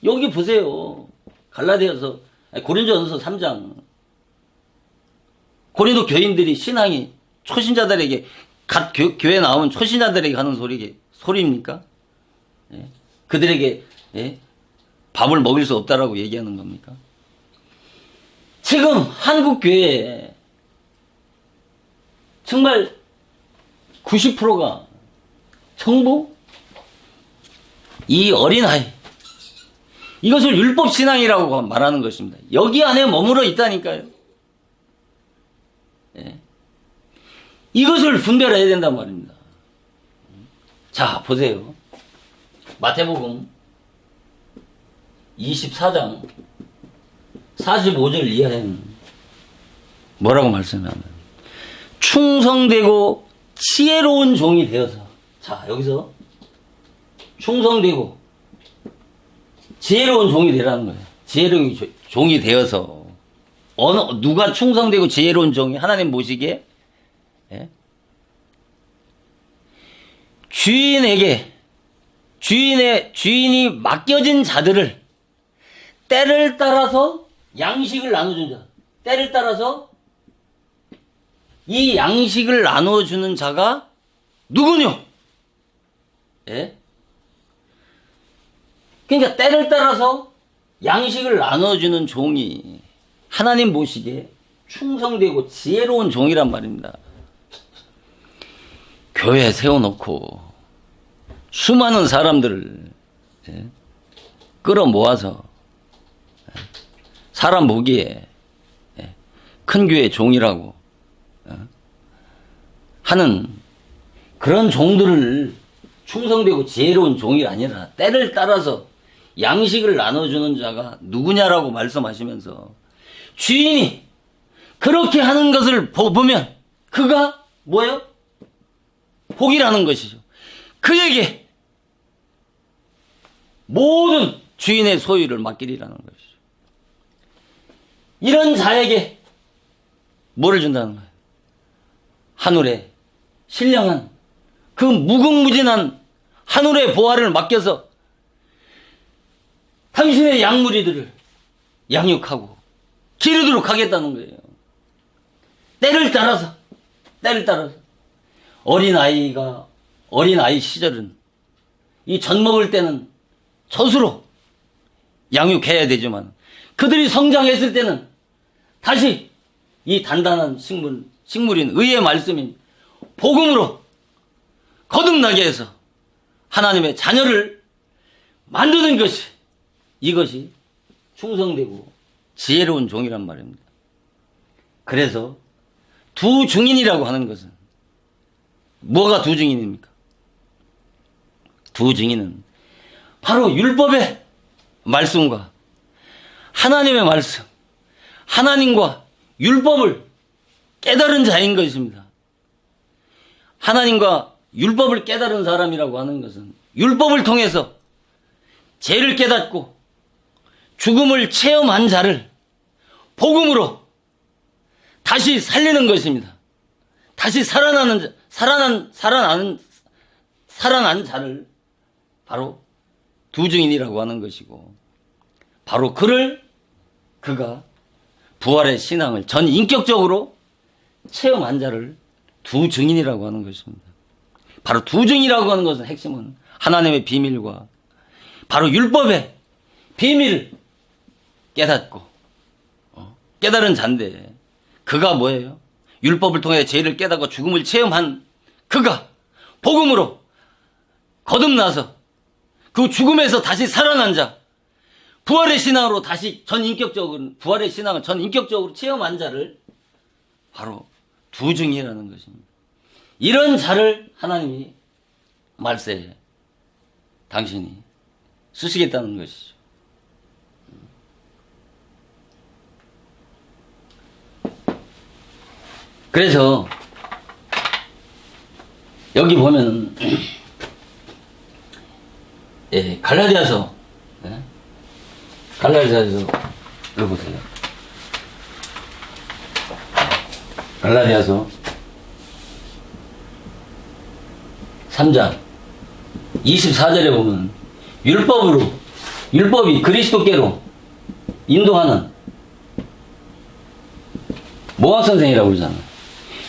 여기 보세요. 고린도전서 3장. 고린도 교인들이 신앙이 초신자들에게 각 교회에 나온 초신자들에게 하는 소리입니까? 그들에게 밥을 먹일 수 없다라고 얘기하는 겁니까? 지금 한국 교회에 정말 90%가 전부 이 어린아이 이것을 율법신앙이라고 말하는 것입니다. 여기 안에 머물러 있다니까요. 이것을 분별해야 된단 말입니다. 자, 보세요. 마태복음 24장 45절 이하에는 뭐라고 말씀하냐면 충성되고 지혜로운 종이 되어서 자, 여기서 충성되고 지혜로운 종이 되라는 거예요. 지혜로운 종이 되어서 누가 충성되고 지혜로운 종이 하나님 보시기에 주인이 맡겨진 자들을 때를 따라서 양식을 나눠준 자. 때를 따라서 이 양식을 나눠주는 자가 누구뇨? 예? 그러니까 때를 따라서 양식을 나눠주는 종이 하나님 보시기에 충성되고 지혜로운 종이란 말입니다. 교회 세워놓고 수많은 사람들을 끌어모아서 사람 보기에 큰 교회 종이라고 하는 그런 종들을 충성되고 지혜로운 종이 아니라 때를 따라서 양식을 나눠주는 자가 누구냐라고 말씀하시면서 주인이 그렇게 하는 것을 보면 그가 뭐예요? 복이라는 것이죠. 그에게 모든 주인의 소유를 맡기리라는 것이죠. 이런 자에게 뭐를 준다는 거예요? 하늘의 신령한 그 무궁무진한 하늘의 보화를 맡겨서 당신의 양무리들을 양육하고 기르도록 하겠다는 거예요. 때를 따라서 어린아이 시절은 이 젖 먹을 때는 젖으로 양육해야 되지만 그들이 성장했을 때는 다시 이 단단한 식물인 의의 말씀인 복음으로 거듭나게 해서 하나님의 자녀를 만드는 것이 이것이 충성되고 지혜로운 종이란 말입니다. 그래서 두 증인이라고 하는 것은 뭐가 두 증인입니까? 두 증인은 바로 율법의 말씀과 하나님의 말씀, 하나님과 율법을 깨달은 자인 것입니다. 하나님과 율법을 깨달은 사람이라고 하는 것은 율법을 통해서 죄를 깨닫고 죽음을 체험한 자를 복음으로 다시 살리는 것입니다. 다시 살아난 자를 바로 두 증인이라고 하는 것이고, 바로 그가 부활의 신앙을 전 인격적으로 체험한 자를 두 증인이라고 하는 것입니다. 바로 두 증인이라고 하는 것은 핵심은 하나님의 비밀과 바로 율법의 비밀을 깨닫고 깨달은 자인데, 그가 뭐예요? 율법을 통해 죄를 깨닫고 죽음을 체험한 그가 복음으로 거듭나서 그 죽음에서 다시 살아난 자, 부활의 신앙으로 다시 부활의 신앙을 전 인격적으로 체험한 자를 바로 두 증인이라는 것입니다. 이런 자를 하나님이 말세에 당신이 쓰시겠다는 것이죠. 그래서 여기 보면은 갈라디아서 읽어보세요. 갈라디아서 3장 24절에 보면 율법이 그리스도께로 인도하는 몽학선생이라고 그러잖아요.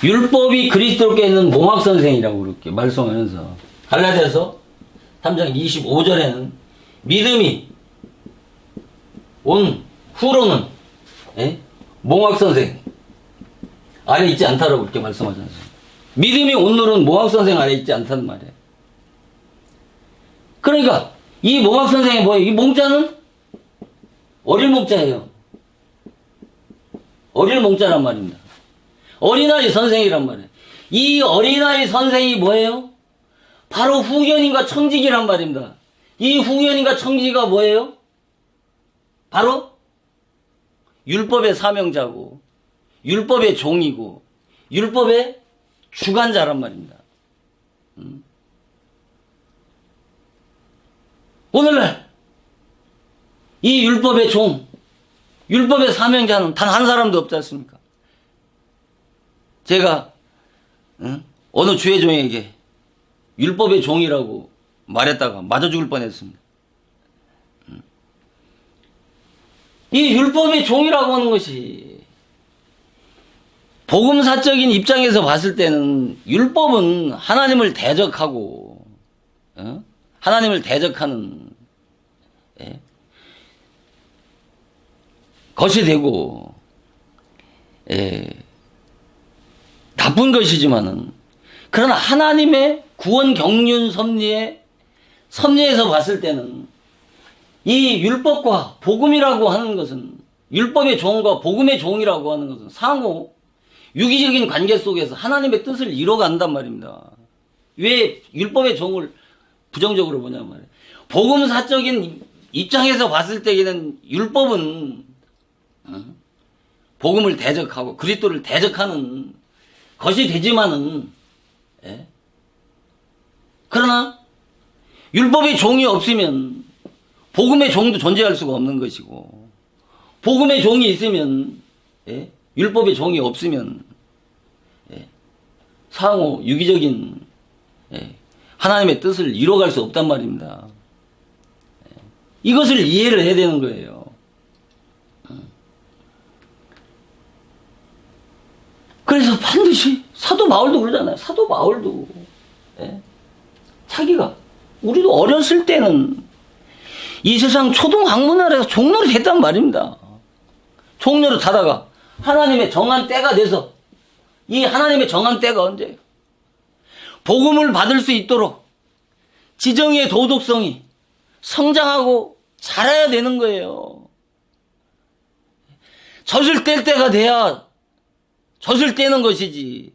율법이 그리스도께 있는 몽학선생이라고 그렇게 말씀하면서 갈라디아서 3장 25절에는 믿음이 온 후로는 몽학선생 아래 있지 않다라고 그렇게 말씀하잖아요. 믿음이 온 후로는 몽학선생 아래 있지 않다는 말이에요. 그러니까 이 몽학선생이 뭐예요? 이 몽자는 어릴 몽자예요. 어릴 몽자란 말입니다. 어린아이 선생이란 말이에요. 이 어린아이 선생이 뭐예요? 바로 후견인과 청지기란 말입니다. 이 후견인과 청지기가 뭐예요? 바로 율법의 사명자고 율법의 종이고 율법의 주관자란 말입니다. 오늘날 이 율법의 종, 율법의 사명자는 단 한 사람도 없지 않습니까? 제가 어느 주의 종에게 율법의 종이라고 말했다가 맞아 죽을 뻔했습니다. 이 율법의 종이라고 하는 것이 복음사적인 입장에서 봤을 때는 율법은 하나님을 대적하는 것이 되고 나쁜 것이지만은 그러나 하나님의 구원 경륜 섭리에서 봤을 때는 이 율법과 복음이라고 하는 것은 율법의 종과 복음의 종이라고 하는 것은 상호 유기적인 관계 속에서 하나님의 뜻을 이뤄간단 말입니다. 왜 율법의 종을 부정적으로 보냐 말이에요. 복음사적인 입장에서 봤을 때에는 율법은 복음을 대적하고 그리스도를 대적하는 것이 되지만은 그러나 율법의 종이 없으면 복음의 종도 존재할 수가 없는 것이고 복음의 종이 있으면 율법의 종이 없으면 상호 유기적인 하나님의 뜻을 이뤄갈 수 없단 말입니다. 이것을 이해를 해야 되는 거예요. 그래서 반드시 사도 바울도 그러잖아요. 사도 바울도 자기가 우리도 어렸을 때는 이 세상 초등학문 아래서 종로를 했단 말입니다. 종로를 타다가 하나님의 정한 때가 돼서 이 하나님의 정한 때가 언제예요? 복음을 받을 수 있도록 지정의 도덕성이 성장하고 자라야 되는 거예요. 젖을 뗄 때가 돼야 젖을 떼는 것이지.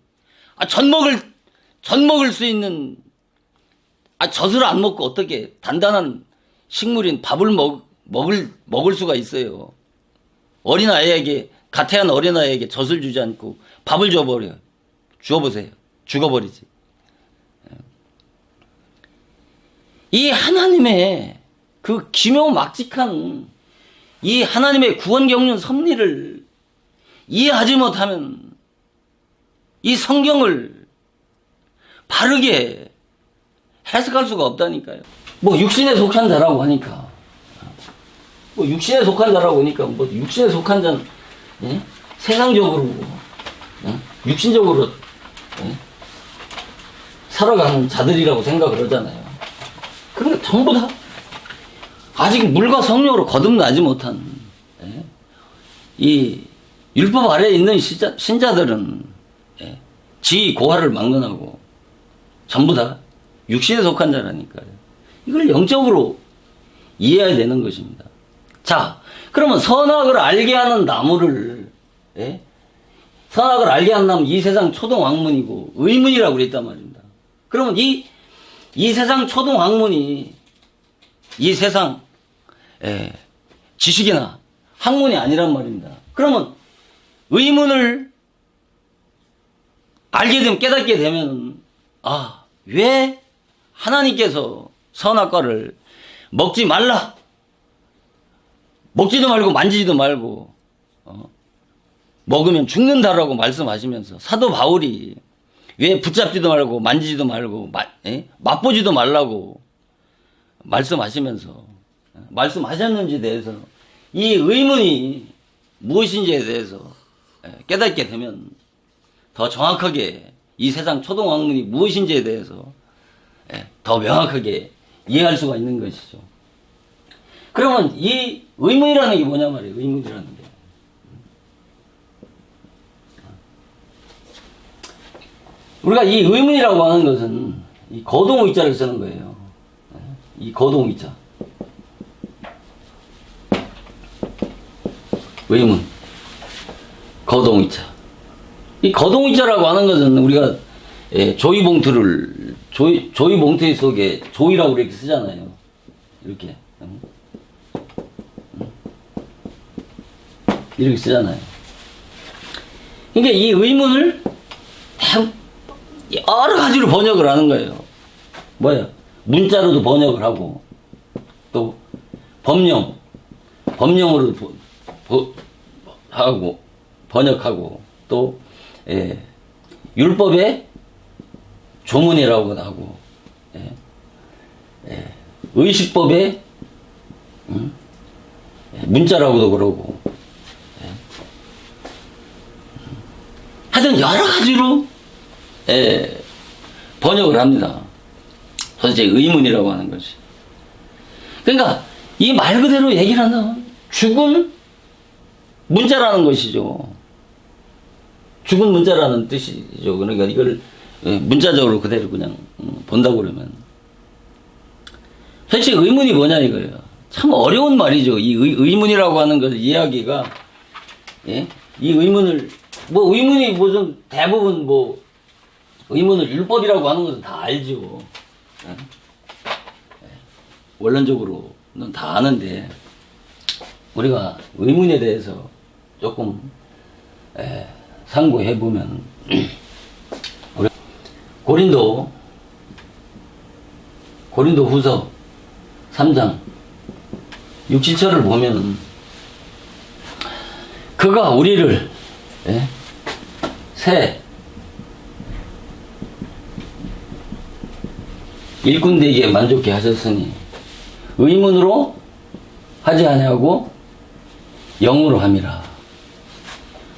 젖 먹을 수 있는 젖을 안 먹고 어떻게 단단한 식물인 밥을 먹을 수가 있어요. 어린아이에게 가태한 어린아이에게 젖을 주지 않고 밥을 줘버려요. 주워보세요. 죽어버리지. 이 하나님의 그 기묘막직한 이 하나님의 구원 경륜 섭리를 이해하지 못하면 이 성경을 바르게 해석할 수가 없다니까요. 뭐 육신에 속한 자라고 하니까 육신에 속한 자는 세상적으로 육신적으로 살아가는 자들이라고 생각을 하잖아요. 그러니까 전부 다 아직 물과 성령으로 거듭나지 못한 이 율법 아래에 있는 신자들은 지위 고하를 막론하고 전부 다 육신에 속한 자라니까요. 이걸 영적으로 이해해야 되는 것입니다. 자, 그러면 선악을 알게 하는 나무를 선악을 알게 하는 나무 이 세상 초등학문이고 의문이라고 그랬단 말입니다. 그러면 이 세상 초등학문이 이 세상 지식이나 학문이 아니란 말입니다. 그러면 의문을 알게 되면 깨닫게 되면 왜 하나님께서 선악과를 먹지도 말고 만지지도 말고 먹으면 죽는다라고 말씀하시면서 사도 바울이 왜 붙잡지도 말고 만지지도 말고 맛보지도 말라고 말씀하셨는지에 대해서 이 의문이 무엇인지에 대해서 깨닫게 되면 더 정확하게 이 세상 초등학문이 무엇인지에 대해서 더 명확하게 이해할 수가 있는 것이죠. 그러면 이 의문이라는 게 뭐냐 말이에요. 의문이라는 게. 우리가 이 의문이라고 하는 것은 이 거동의자를 쓰는 거예요. 이 거동의자. 의문. 거동의자. 이 거동의자라고 하는 것은 우리가 조이봉투 속에 조이라고 이렇게 쓰잖아요. 이렇게. 이렇게 쓰잖아요. 그러니까 이 의문을 여러 가지로 번역을 하는 거예요. 문자로도 번역을 하고, 또 법령으로도 하고, 번역하고, 또 율법의 조문이라고도 하고, 의식법의 문자라고도 그러고, 하여튼 여러 가지로 번역을 합니다. 도대체 의문이라고 하는 것이. 그러니까 이 말 그대로 얘기를 한다면 죽은 문자라는 것이죠. 죽은 문자라는 뜻이죠. 그러니까 이걸 문자적으로 그대로 그냥 본다고 그러면. 도대체 의문이 뭐냐 이거예요. 참 어려운 말이죠. 이 의문이라고 하는 것을 이야기가, 이 의문을, 뭐 의문이 무슨 대부분 뭐 의문을 율법이라고 하는 것은 다 알죠. 원론적으로는 다 아는데 우리가 의문에 대해서 조금 상고해 보면 고린도 후서 3장 6, 7절을 보면 그가 우리를 새 일꾼 되기에 만족해 하셨으니 의문으로 하지 아니하고 영으로 함이라.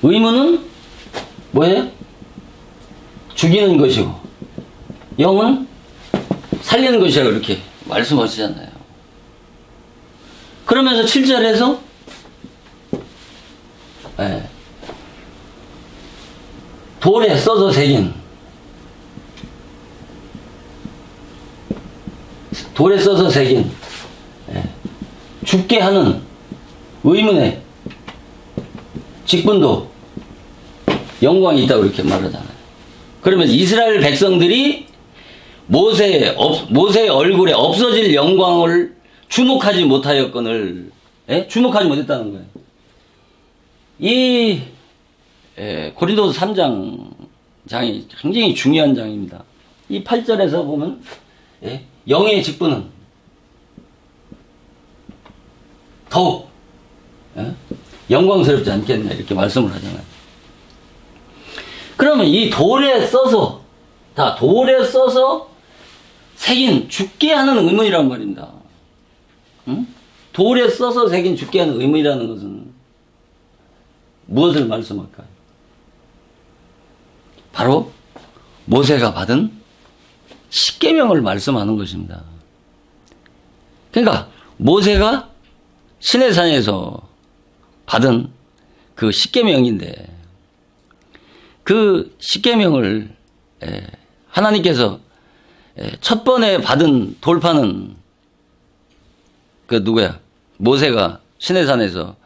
의문은 뭐예요? 죽이는 것이고 영은 살리는 것이라고 이렇게 말씀하시잖아요. 그러면서 7절에서 돌에 써서 새긴 죽게 하는 의문의 직분도 영광이 있다고 이렇게 말하잖아요. 그러면 이스라엘 백성들이 모세의 얼굴에 없어질 영광을 주목하지 못하였거늘, 주목하지 못했다는 거예요. 이 고린도서 3장이 굉장히 중요한 장입니다. 이 8절에서 보면 영의 직분은 더욱 영광스럽지 않겠나 이렇게 말씀을 하잖아요. 그러면 이 돌에 써서 새긴 죽게 하는 의문이란 말입니다. 돌에 써서 새긴 죽게 하는 의문이라는 것은 무엇을 말씀할까요? 바로 모세가 받은 십계명을 말씀하는 것입니다. 그러니까 모세가 시내산에서 받은 그 십계명인데 그 십계명을 하나님께서 첫 번에 받은 돌파는 그 누구야? 모세가 시내산에서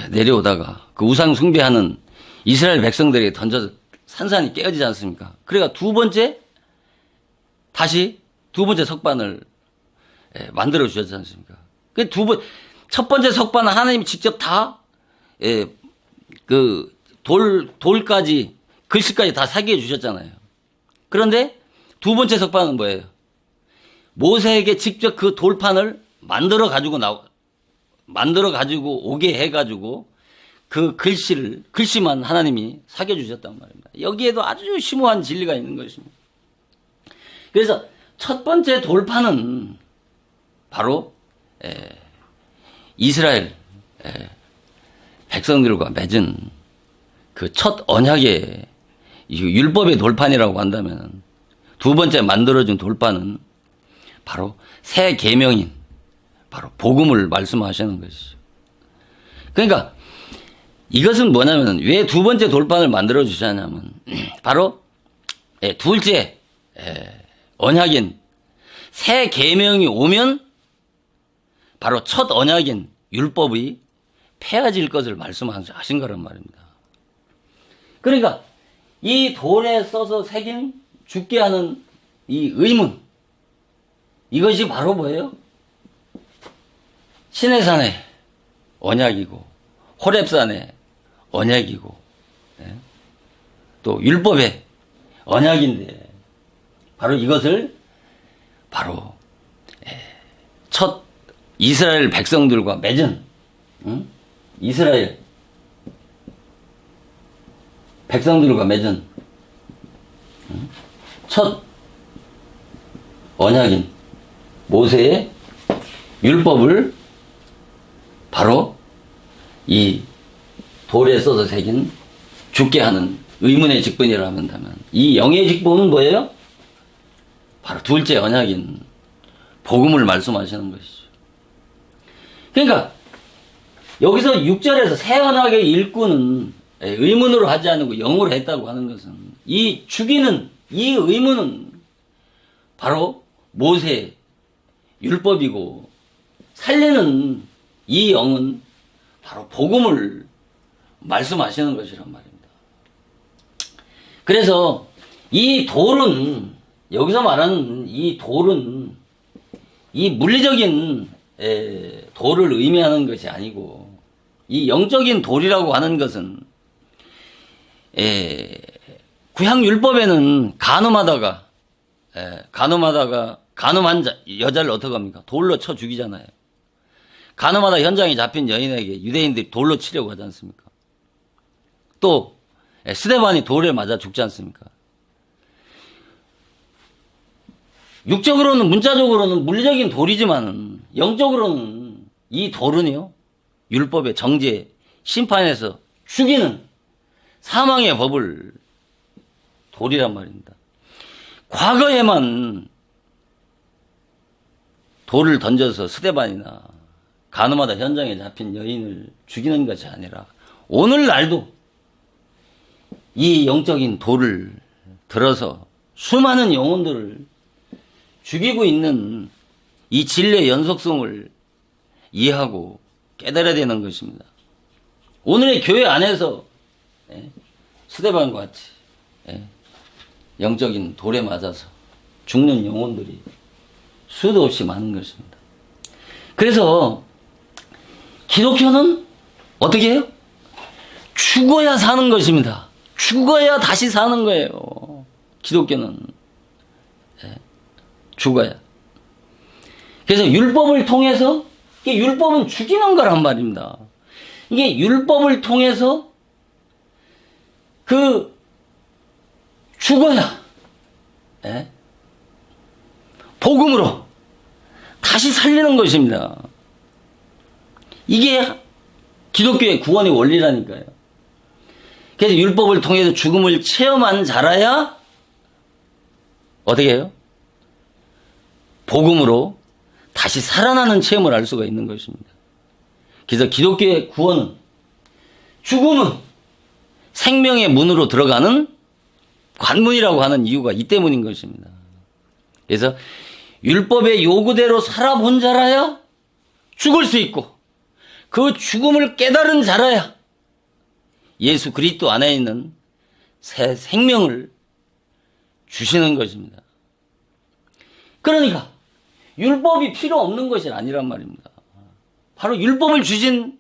내려오다가 그 우상 숭배하는 이스라엘 백성들에게 던져서 산산이 깨어지지 않습니까? 그러니까 다시 두 번째 석반을 만들어 주셨지 않습니까? 첫 번째 석반은 하나님이 직접 다, 돌까지, 글씨까지 다 사기해 주셨잖아요. 그런데 두 번째 석반은 뭐예요? 모세에게 직접 그 돌판을 만들어 가지고 오게 해가지고 그 글씨만 하나님이 사겨 주셨단 말입니다. 여기에도 아주 심오한 진리가 있는 것입니다. 그래서 첫 번째 돌판은 바로 이스라엘 백성들과 맺은 그 첫 언약의 율법의 돌판이라고 한다면 두 번째 만들어진 돌판은 바로 새 계명인 바로 복음을 말씀하시는 것이죠. 그러니까 이것은 뭐냐면 왜 두 번째 돌판을 만들어 주셨냐면 바로 둘째 언약인 새 계명이 오면 바로 첫 언약인 율법이 폐해질 것을 말씀하신 거란 말입니다. 그러니까 이 돌에 써서 새긴 죽게 하는 이 의문, 이것이 바로 뭐예요? 시내산의 언약이고 호렙산의 언약이고 또 율법의 언약인데 바로 이것을 바로 첫 이스라엘 백성들과 맺은 이스라엘 백성들과 맺은 첫 언약인 모세의 율법을 바로 이 돌에 써서 새긴 죽게 하는 의문의 직분이라 한다면, 이 영의 직분은 뭐예요? 바로 둘째 언약인 복음을 말씀하시는 것이죠. 그러니까 여기서 6절에서 새 언약의 일꾼은 의문으로 하지 않고 영으로 했다고 하는 것은, 이 죽이는 이 의문은 바로 모세의 율법이고, 살리는 이 영은 바로 복음을 말씀하시는 것이란 말입니다. 그래서 이 돌은, 여기서 말하는 이 돌은 이 물리적인 돌을 의미하는 것이 아니고, 이 영적인 돌이라고 하는 것은 구약 율법에는 간음한 여자를 어떻게 합니까? 돌로 쳐 죽이잖아요. 간음하다 현장에 잡힌 여인에게 유대인들이 돌로 치려고 하지 않습니까? 또 스데반이 돌에 맞아 죽지 않습니까? 육적으로는, 문자적으로는 물리적인 돌이지만 영적으로는 이 돌은요, 율법의 정죄, 심판에서 죽이는 사망의 법을 돌이란 말입니다. 과거에만 돌을 던져서 스데반이나 간음하다 현장에 잡힌 여인을 죽이는 것이 아니라, 오늘날도 이 영적인 돌을 들어서 수많은 영혼들을 죽이고 있는 이 진리의 연속성을 이해하고 깨달아야 되는 것입니다. 오늘의 교회 안에서 스데반과 같이 영적인 돌에 맞아서 죽는 영혼들이 수도 없이 많은 것입니다. 그래서 기독교는 어떻게 해요? 죽어야 사는 것입니다. 죽어야 다시 사는 거예요. 기독교는 죽어야. 그래서 율법을 통해서, 이게 율법은 죽이는 거란 말입니다. 이게 율법을 통해서 죽어야 복음으로 다시 살리는 것입니다. 이게 기독교의 구원의 원리라니까요. 그래서 율법을 통해서 죽음을 체험한 자라야 어떻게 해요? 복음으로 다시 살아나는 체험을 할 수가 있는 것입니다. 그래서 기독교의 구원은, 죽음은 생명의 문으로 들어가는 관문이라고 하는 이유가 이 때문인 것입니다. 그래서 율법의 요구대로 살아본 자라야 죽을 수 있고, 그 죽음을 깨달은 자라야 예수 그리스도 안에 있는 새 생명을 주시는 것입니다. 그러니까 율법이 필요 없는 것이 아니란 말입니다. 바로 율법을 주신,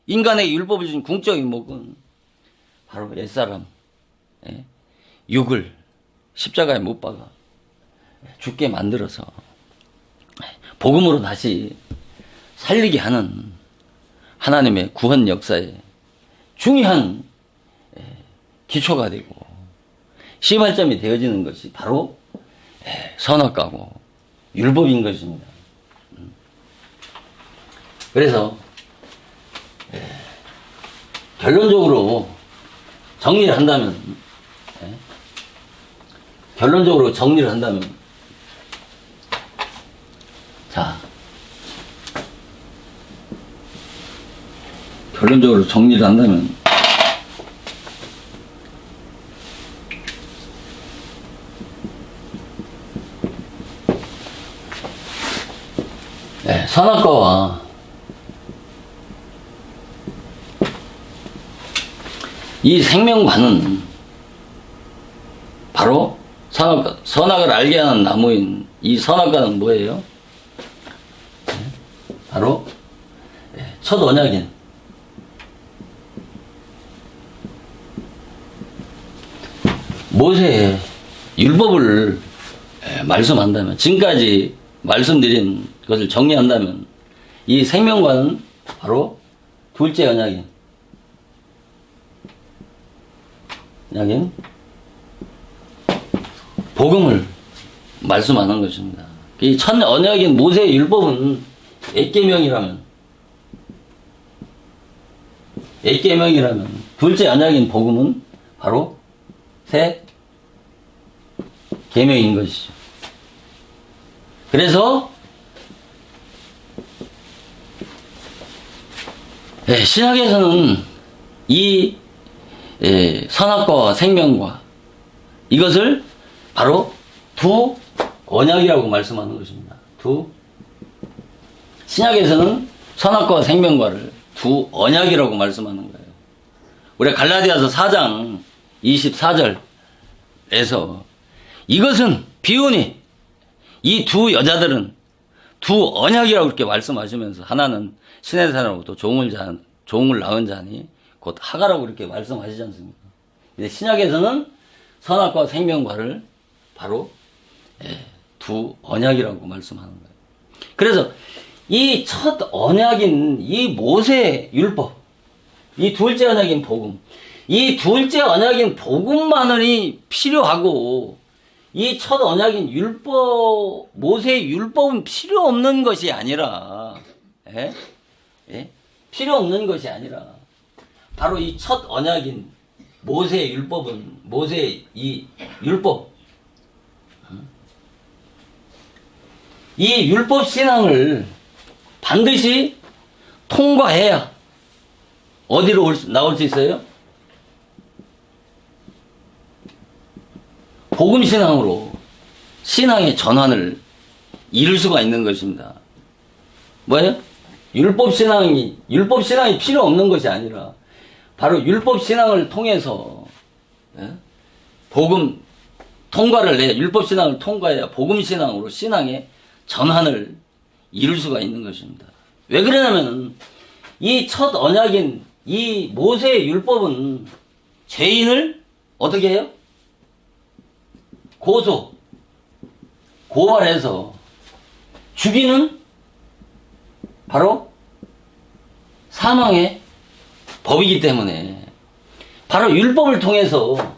인간에게 율법을 주신 궁적인 목은 바로 옛사람 육을 십자가에 못 박아 죽게 만들어서 복음으로 다시 살리게 하는 하나님의 구원 역사에 중요한 기초가 되고 시발점이 되어지는 것이 바로 선악과고 율법인 것입니다. 그래서 결론적으로 정리를 한다면 선악과와 이 생명과는 바로 선악을 알게 하는 나무인 이 선악과는 뭐예요? 바로 첫 언약인 모세의 율법을 말씀한다면, 지금까지 말씀드린 것을 정리한다면, 이 생명과는 바로 둘째 언약인 복음을 말씀하는 것입니다. 이 첫 언약인 모세의 율법은 엑계명이라면 둘째 언약인 복음은 바로 새 계명인 것이죠. 그래서 신약에서는 이 선악과와 생명과 이것을 바로 두 언약이라고 말씀하는 것입니다. 신약에서는 선악과와 생명과를 두 언약이라고 말씀하는 거예요. 우리 갈라디아서 4장 24절에서 이것은 비우니 이 두 여자들은 두 언약이라고 그렇게 말씀하시면서 하나는 신의 사람으로부터 종을 낳은 자니 곧 하가라고 그렇게 말씀하시지 않습니까? 근데 신약에서는 선악과 생명과를 바로 두 언약이라고 말씀하는 거예요. 그래서 이 첫 언약인 이 모세 율법, 이 둘째 언약인 복음, 이 둘째 언약인 복음만이 필요하고 이 첫 언약인 율법, 모세의 율법은 필요 없는 것이 아니라, 필요 없는 것이 아니라, 바로 이 첫 언약인 모세의 율법은, 모세의 이 율법, 이 율법 신앙을 반드시 통과해야 어디로 나올 수 있어요? 복음 신앙으로 신앙의 전환을 이룰 수가 있는 것입니다. 뭐예요? 율법 신앙이 필요 없는 것이 아니라 바로 율법 신앙을 통해서 복음 통과를 내 율법 신앙을 통과해야 복음 신앙으로 신앙의 전환을 이룰 수가 있는 것입니다. 왜 그러냐면 이 첫 언약인 이 모세의 율법은 죄인을 어떻게 해요? 고발해서 죽이는 바로 사망의 법이기 때문에 바로 율법을 통해서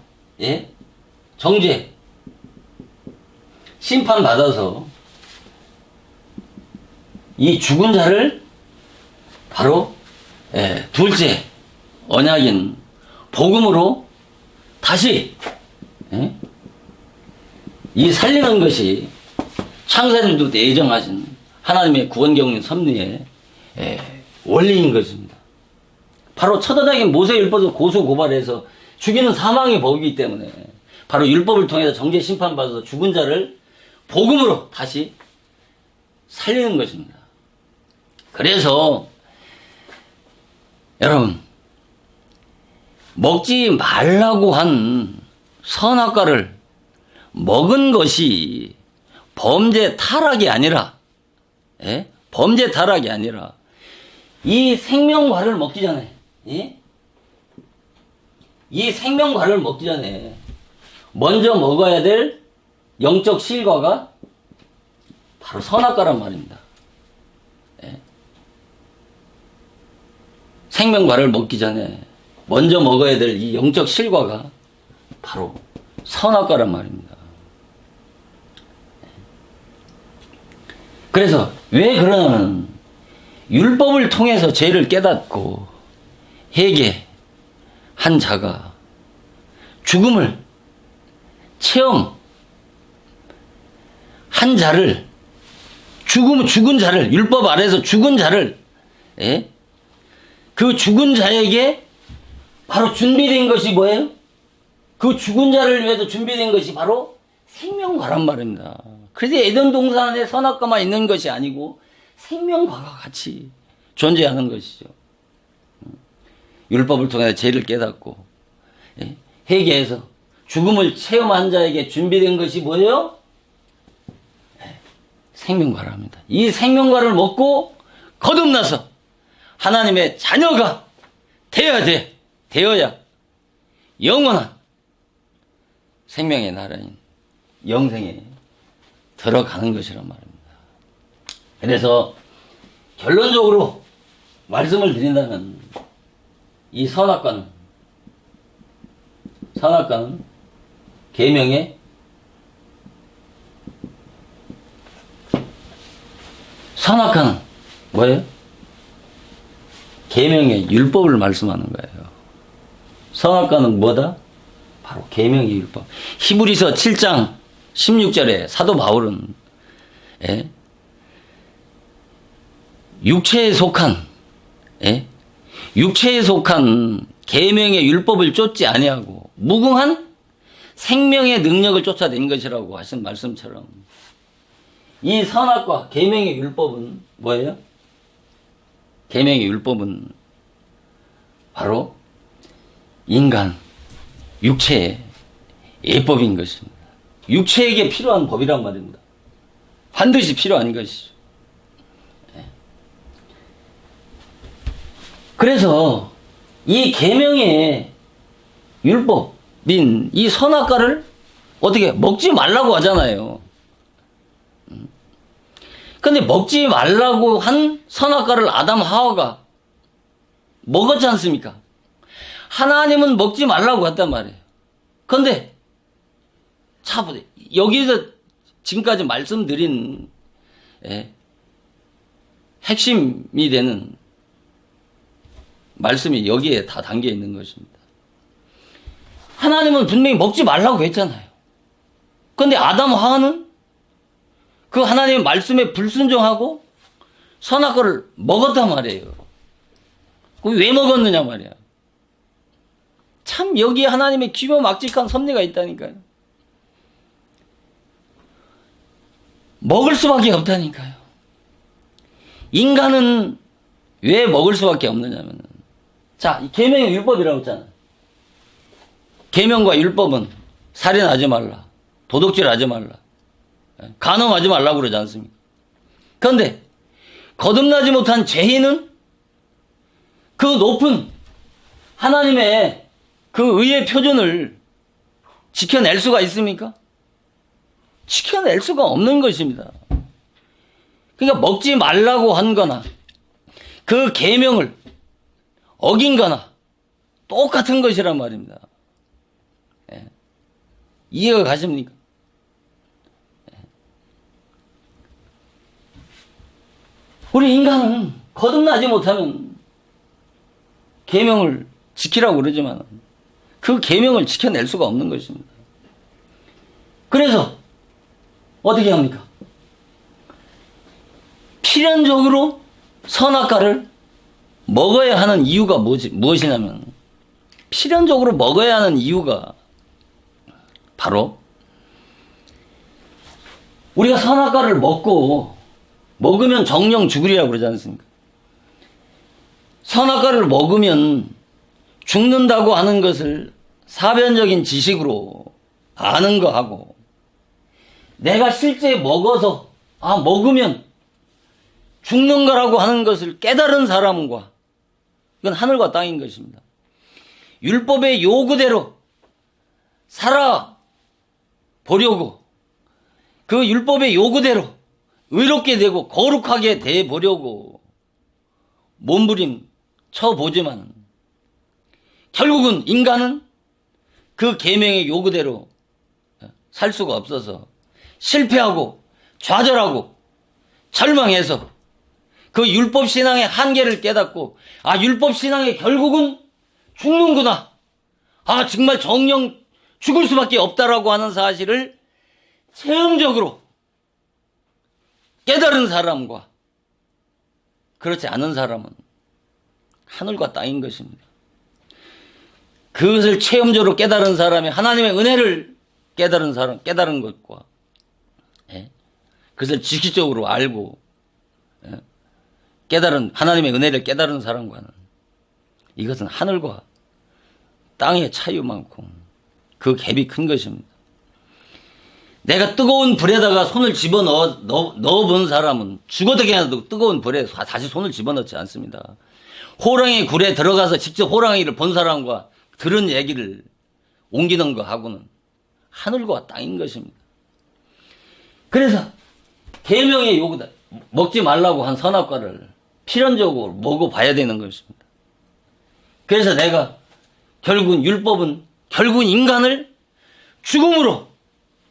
정죄 심판받아서 이 죽은 자를 바로 둘째 언약인 복음으로 다시 이 살리는 것이 창세전부터 예정하신 하나님의 구원경륜 섭리의 원리인 것입니다. 바로 첫 언약인 모세 율법을 고발해서 죽이는 사망의 법이기 때문에 바로 율법을 통해서 정죄 심판받아서 죽은 자를 복음으로 다시 살리는 것입니다. 그래서 여러분 먹지 말라고 한 선악과를 먹은 것이 범죄 타락이 아니라 이 생명과를 먹기 전에 먼저 먹어야 될 영적 실과가 바로 선악과란 말입니다. 생명과를 먹기 전에 먼저 먹어야 될 이 영적 실과가 바로 선악과란 말입니다. 그래서 왜 그러냐면 율법을 통해서 죄를 깨닫고 회개한 자가 죽음을 체험한 자를 죽은 자를 율법 아래에서 죽은 자를 그 죽은 자에게 바로 준비된 것이 뭐예요? 그 죽은 자를 위해서 준비된 것이 바로 생명과란 말입니다. 그래서 에덴 동산에 선악과만 있는 것이 아니고 생명과가 같이 존재하는 것이죠. 율법을 통해 죄를 깨닫고 회개해서 죽음을 체험한 자에게 준비된 것이 뭐예요? 생명과랍니다. 이 생명과를 먹고 거듭나서 하나님의 자녀가 되어야 영원한 생명의 나라인 영생에 들어가는 것이란 말입니다. 그래서 결론적으로 말씀을 드린다면 이 선악과는 계명의 선악과는 뭐예요? 계명의 율법을 말씀하는 거예요. 선악과는 뭐다? 바로 계명의 율법. 히브리서 7장 16절에 사도 바울은 육체에 속한 계명의 율법을 쫓지 아니하고 무궁한 생명의 능력을 쫓아낸 것이라고 하신 말씀처럼 이 선악과 계명의 율법은 뭐예요? 계명의 율법은 바로 인간 육체의 예법인 것입니다. 육체에게 필요한 법이란 말입니다. 반드시 필요한 것이죠. 그래서 이 계명의 율법인 이 선악과를 어떻게 먹지 말라고 하잖아요. 근데 먹지 말라고 한 선악과를 아담 하와가 먹었지 않습니까? 하나님은 먹지 말라고 했단 말이에요. 그런데 참 여기서 지금까지 말씀드린 핵심이 되는 말씀이 여기에 다 담겨 있는 것입니다. 하나님은 분명히 먹지 말라고 했잖아요. 그런데 아담 하와는 그 하나님의 말씀에 불순종하고 선악과를 먹었단 말이에요. 왜 먹었느냐 말이야. 참 여기에 하나님의 기묘막직한 섭리가 있다니까요. 먹을 수밖에 없다니까요. 인간은 왜 먹을 수밖에 없느냐면, 자, 계명의 율법이라고 했잖아요. 계명과 율법은 살인하지 말라, 도둑질하지 말라, 간음하지 말라고 그러지 않습니까? 그런데 거듭나지 못한 죄인은 그 높은 하나님의 그 의의 표준을 지켜낼 수가 있습니까? 지켜낼 수가 없는 것입니다. 그러니까 먹지 말라고 한 거나 그 계명을 어긴 거나 똑같은 것이란 말입니다. 이해가 가십니까? 우리 인간은 거듭나지 못하면 계명을 지키라고 그러지만 그 계명을 지켜낼 수가 없는 것입니다. 그래서 어떻게 합니까? 필연적으로 선악과를 먹어야 하는 이유가 무엇이냐면, 필연적으로 먹어야 하는 이유가 바로 우리가 선악과를 먹으면 정령 죽으리라고 그러지 않습니까? 선악과를 먹으면 죽는다고 하는 것을 사변적인 지식으로 아는 거하고, 내가 실제 먹어서 먹으면 죽는 거라고 하는 것을 깨달은 사람과, 이건 하늘과 땅인 것입니다. 율법의 요구대로 살아보려고, 그 율법의 요구대로 의롭게 되고 거룩하게 돼 보려고 몸부림 쳐보지만 결국은 인간은 그 계명의 요구대로 살 수가 없어서 실패하고 좌절하고 절망해서 그 율법 신앙의 한계를 깨닫고, 율법 신앙의 결국은 죽는구나, 정말 정령 죽을 수밖에 없다라고 하는 사실을 체험적으로 깨달은 사람과 그렇지 않은 사람은 하늘과 땅인 것입니다. 그것을 체험적으로 깨달은 사람이 하나님의 은혜를 깨달은 것과 그것을 지식적으로 알고 하나님의 은혜를 깨달은 사람과는, 이것은 하늘과 땅의 차이만큼 그 갭이 큰 것입니다. 내가 뜨거운 불에다가 손을 넣어본 사람은 죽어도 그냥 뜨거운 불에 다시 손을 집어넣지 않습니다. 호랑이 굴에 들어가서 직접 호랑이를 본 사람과 들은 얘기를 옮기는 거하고는 하늘과 땅인 것입니다. 그래서 계명의 요구다, 먹지 말라고 한 선악과를 필연적으로 먹어봐야 되는 것입니다. 그래서 내가 율법은 결국 인간을 죽음으로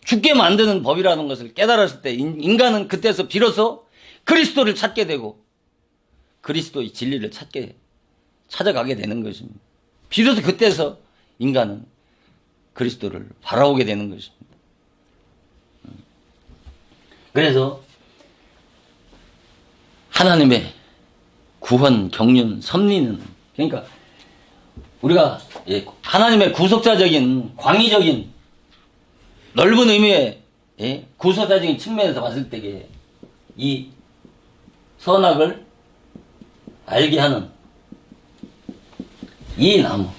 죽게 만드는 법이라는 것을 깨달았을 때 인간은 그때서 비로소 그리스도를 찾게 되고 그리스도의 진리를 찾아가게 되는 것입니다. 비로소 그때서 인간은 그리스도를 바라보게 되는 것입니다. 그래서 하나님의 구원, 경륜, 섭리는, 그러니까 우리가 하나님의 구속자적인 광의적인 넓은 의미의 구속자적인 측면에서 봤을 때에 이 선악을 알게 하는 이 나무,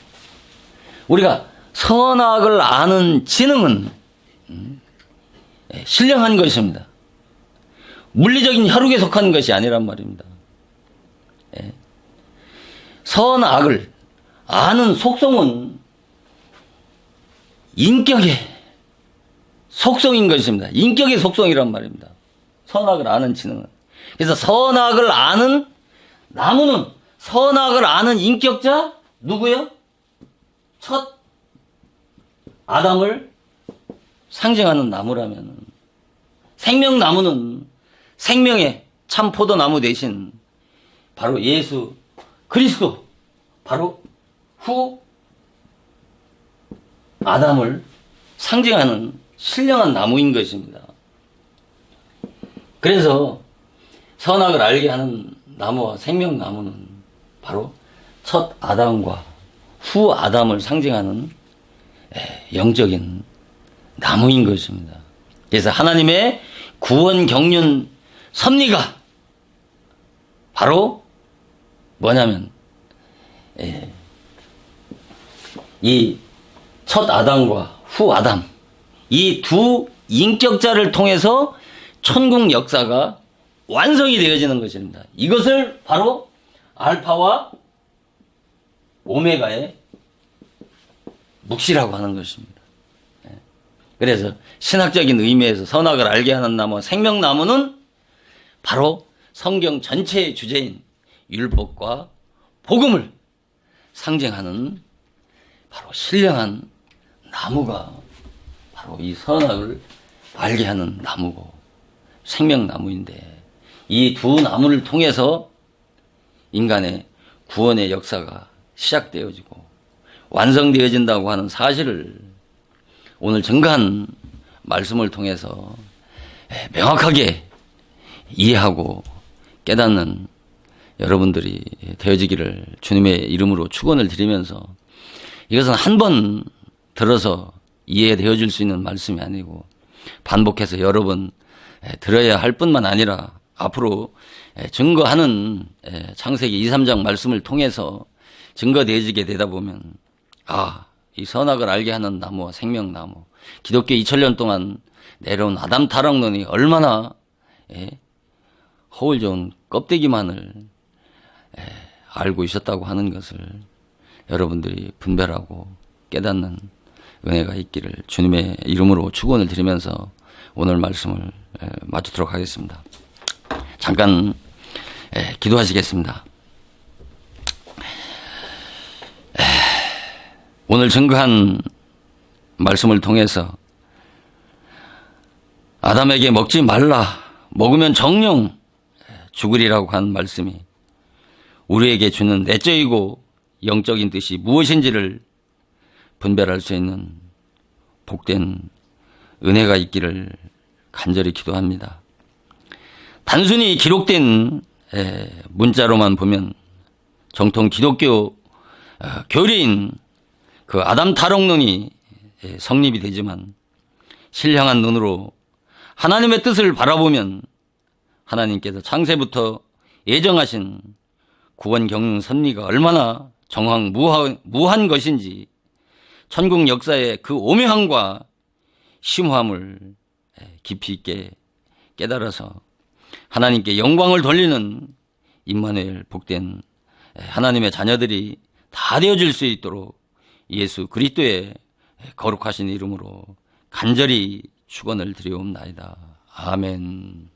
우리가 선악을 아는 지능은 신령한 것입니다. 물리적인 혈육에 속한 것이 아니란 말입니다. 선악을 아는 속성은 인격의 속성인 것입니다. 인격의 속성이란 말입니다. 선악을 아는 지능은. 그래서 선악을 아는 나무는, 선악을 아는 인격자 누구요? 첫 아담을 상징하는 나무라면, 생명나무는 생명의 참 포도나무 대신 바로 예수 그리스도, 바로 후 아담을 상징하는 신령한 나무인 것입니다. 그래서 선악을 알게 하는 나무와 생명나무는 바로 첫 아담과 후 아담을 상징하는 영적인 나무인 것입니다. 그래서 하나님의 구원, 경륜, 섭리가 바로 뭐냐면 이 첫 아담과 후 아담, 이 두 인격자를 통해서 천국 역사가 완성이 되어지는 것입니다. 이것을 바로 알파와 오메가의 묵시라고 하는 것입니다. 그래서 신학적인 의미에서 선악을 알게 하는 나무, 생명나무는 바로 성경 전체의 주제인 율법과 복음을 상징하는 바로 신령한 나무가 바로 이 선악을 알게 하는 나무고 생명나무인데, 이 두 나무를 통해서 인간의 구원의 역사가 시작되어지고 완성되어진다고 하는 사실을 오늘 증거한 말씀을 통해서 명확하게 이해하고 깨닫는 여러분들이 되어지기를 주님의 이름으로 축원을 드리면서, 이것은 한 번 들어서 이해되어질 수 있는 말씀이 아니고 반복해서 여러 번 들어야 할 뿐만 아니라 앞으로 증거하는 창세기 2, 3장 말씀을 통해서 증거되어지게 되다 보면, 이 선악을 알게 하는 나무와 생명나무, 기독교 2000년 동안 내려온 아담 타락론이 얼마나 허울 좋은 껍데기만을 알고 있었다고 하는 것을 여러분들이 분별하고 깨닫는 은혜가 있기를 주님의 이름으로 축원을 드리면서 오늘 말씀을 마치도록 하겠습니다. 잠깐 기도하시겠습니다. 오늘 증거한 말씀을 통해서 아담에게 먹지 말라, 먹으면 정령 죽으리라고 한 말씀이 우리에게 주는 내적이고 영적인 뜻이 무엇인지를 분별할 수 있는 복된 은혜가 있기를 간절히 기도합니다. 단순히 기록된 문자로만 보면 정통 기독교 교리인 그 아담 타락론이 성립이 되지만, 신령한 눈으로 하나님의 뜻을 바라보면 하나님께서 창세부터 예정하신 구원, 경륜, 섭리가 얼마나 정황무한 것인지, 천국 역사의 그 오묘함과 심오함을 깊이 있게 깨달아서 하나님께 영광을 돌리는 임마누엘 복된 하나님의 자녀들이 다 되어질 수 있도록 예수 그리스도의 거룩하신 이름으로 간절히 축원을 드리옵나이다. 아멘.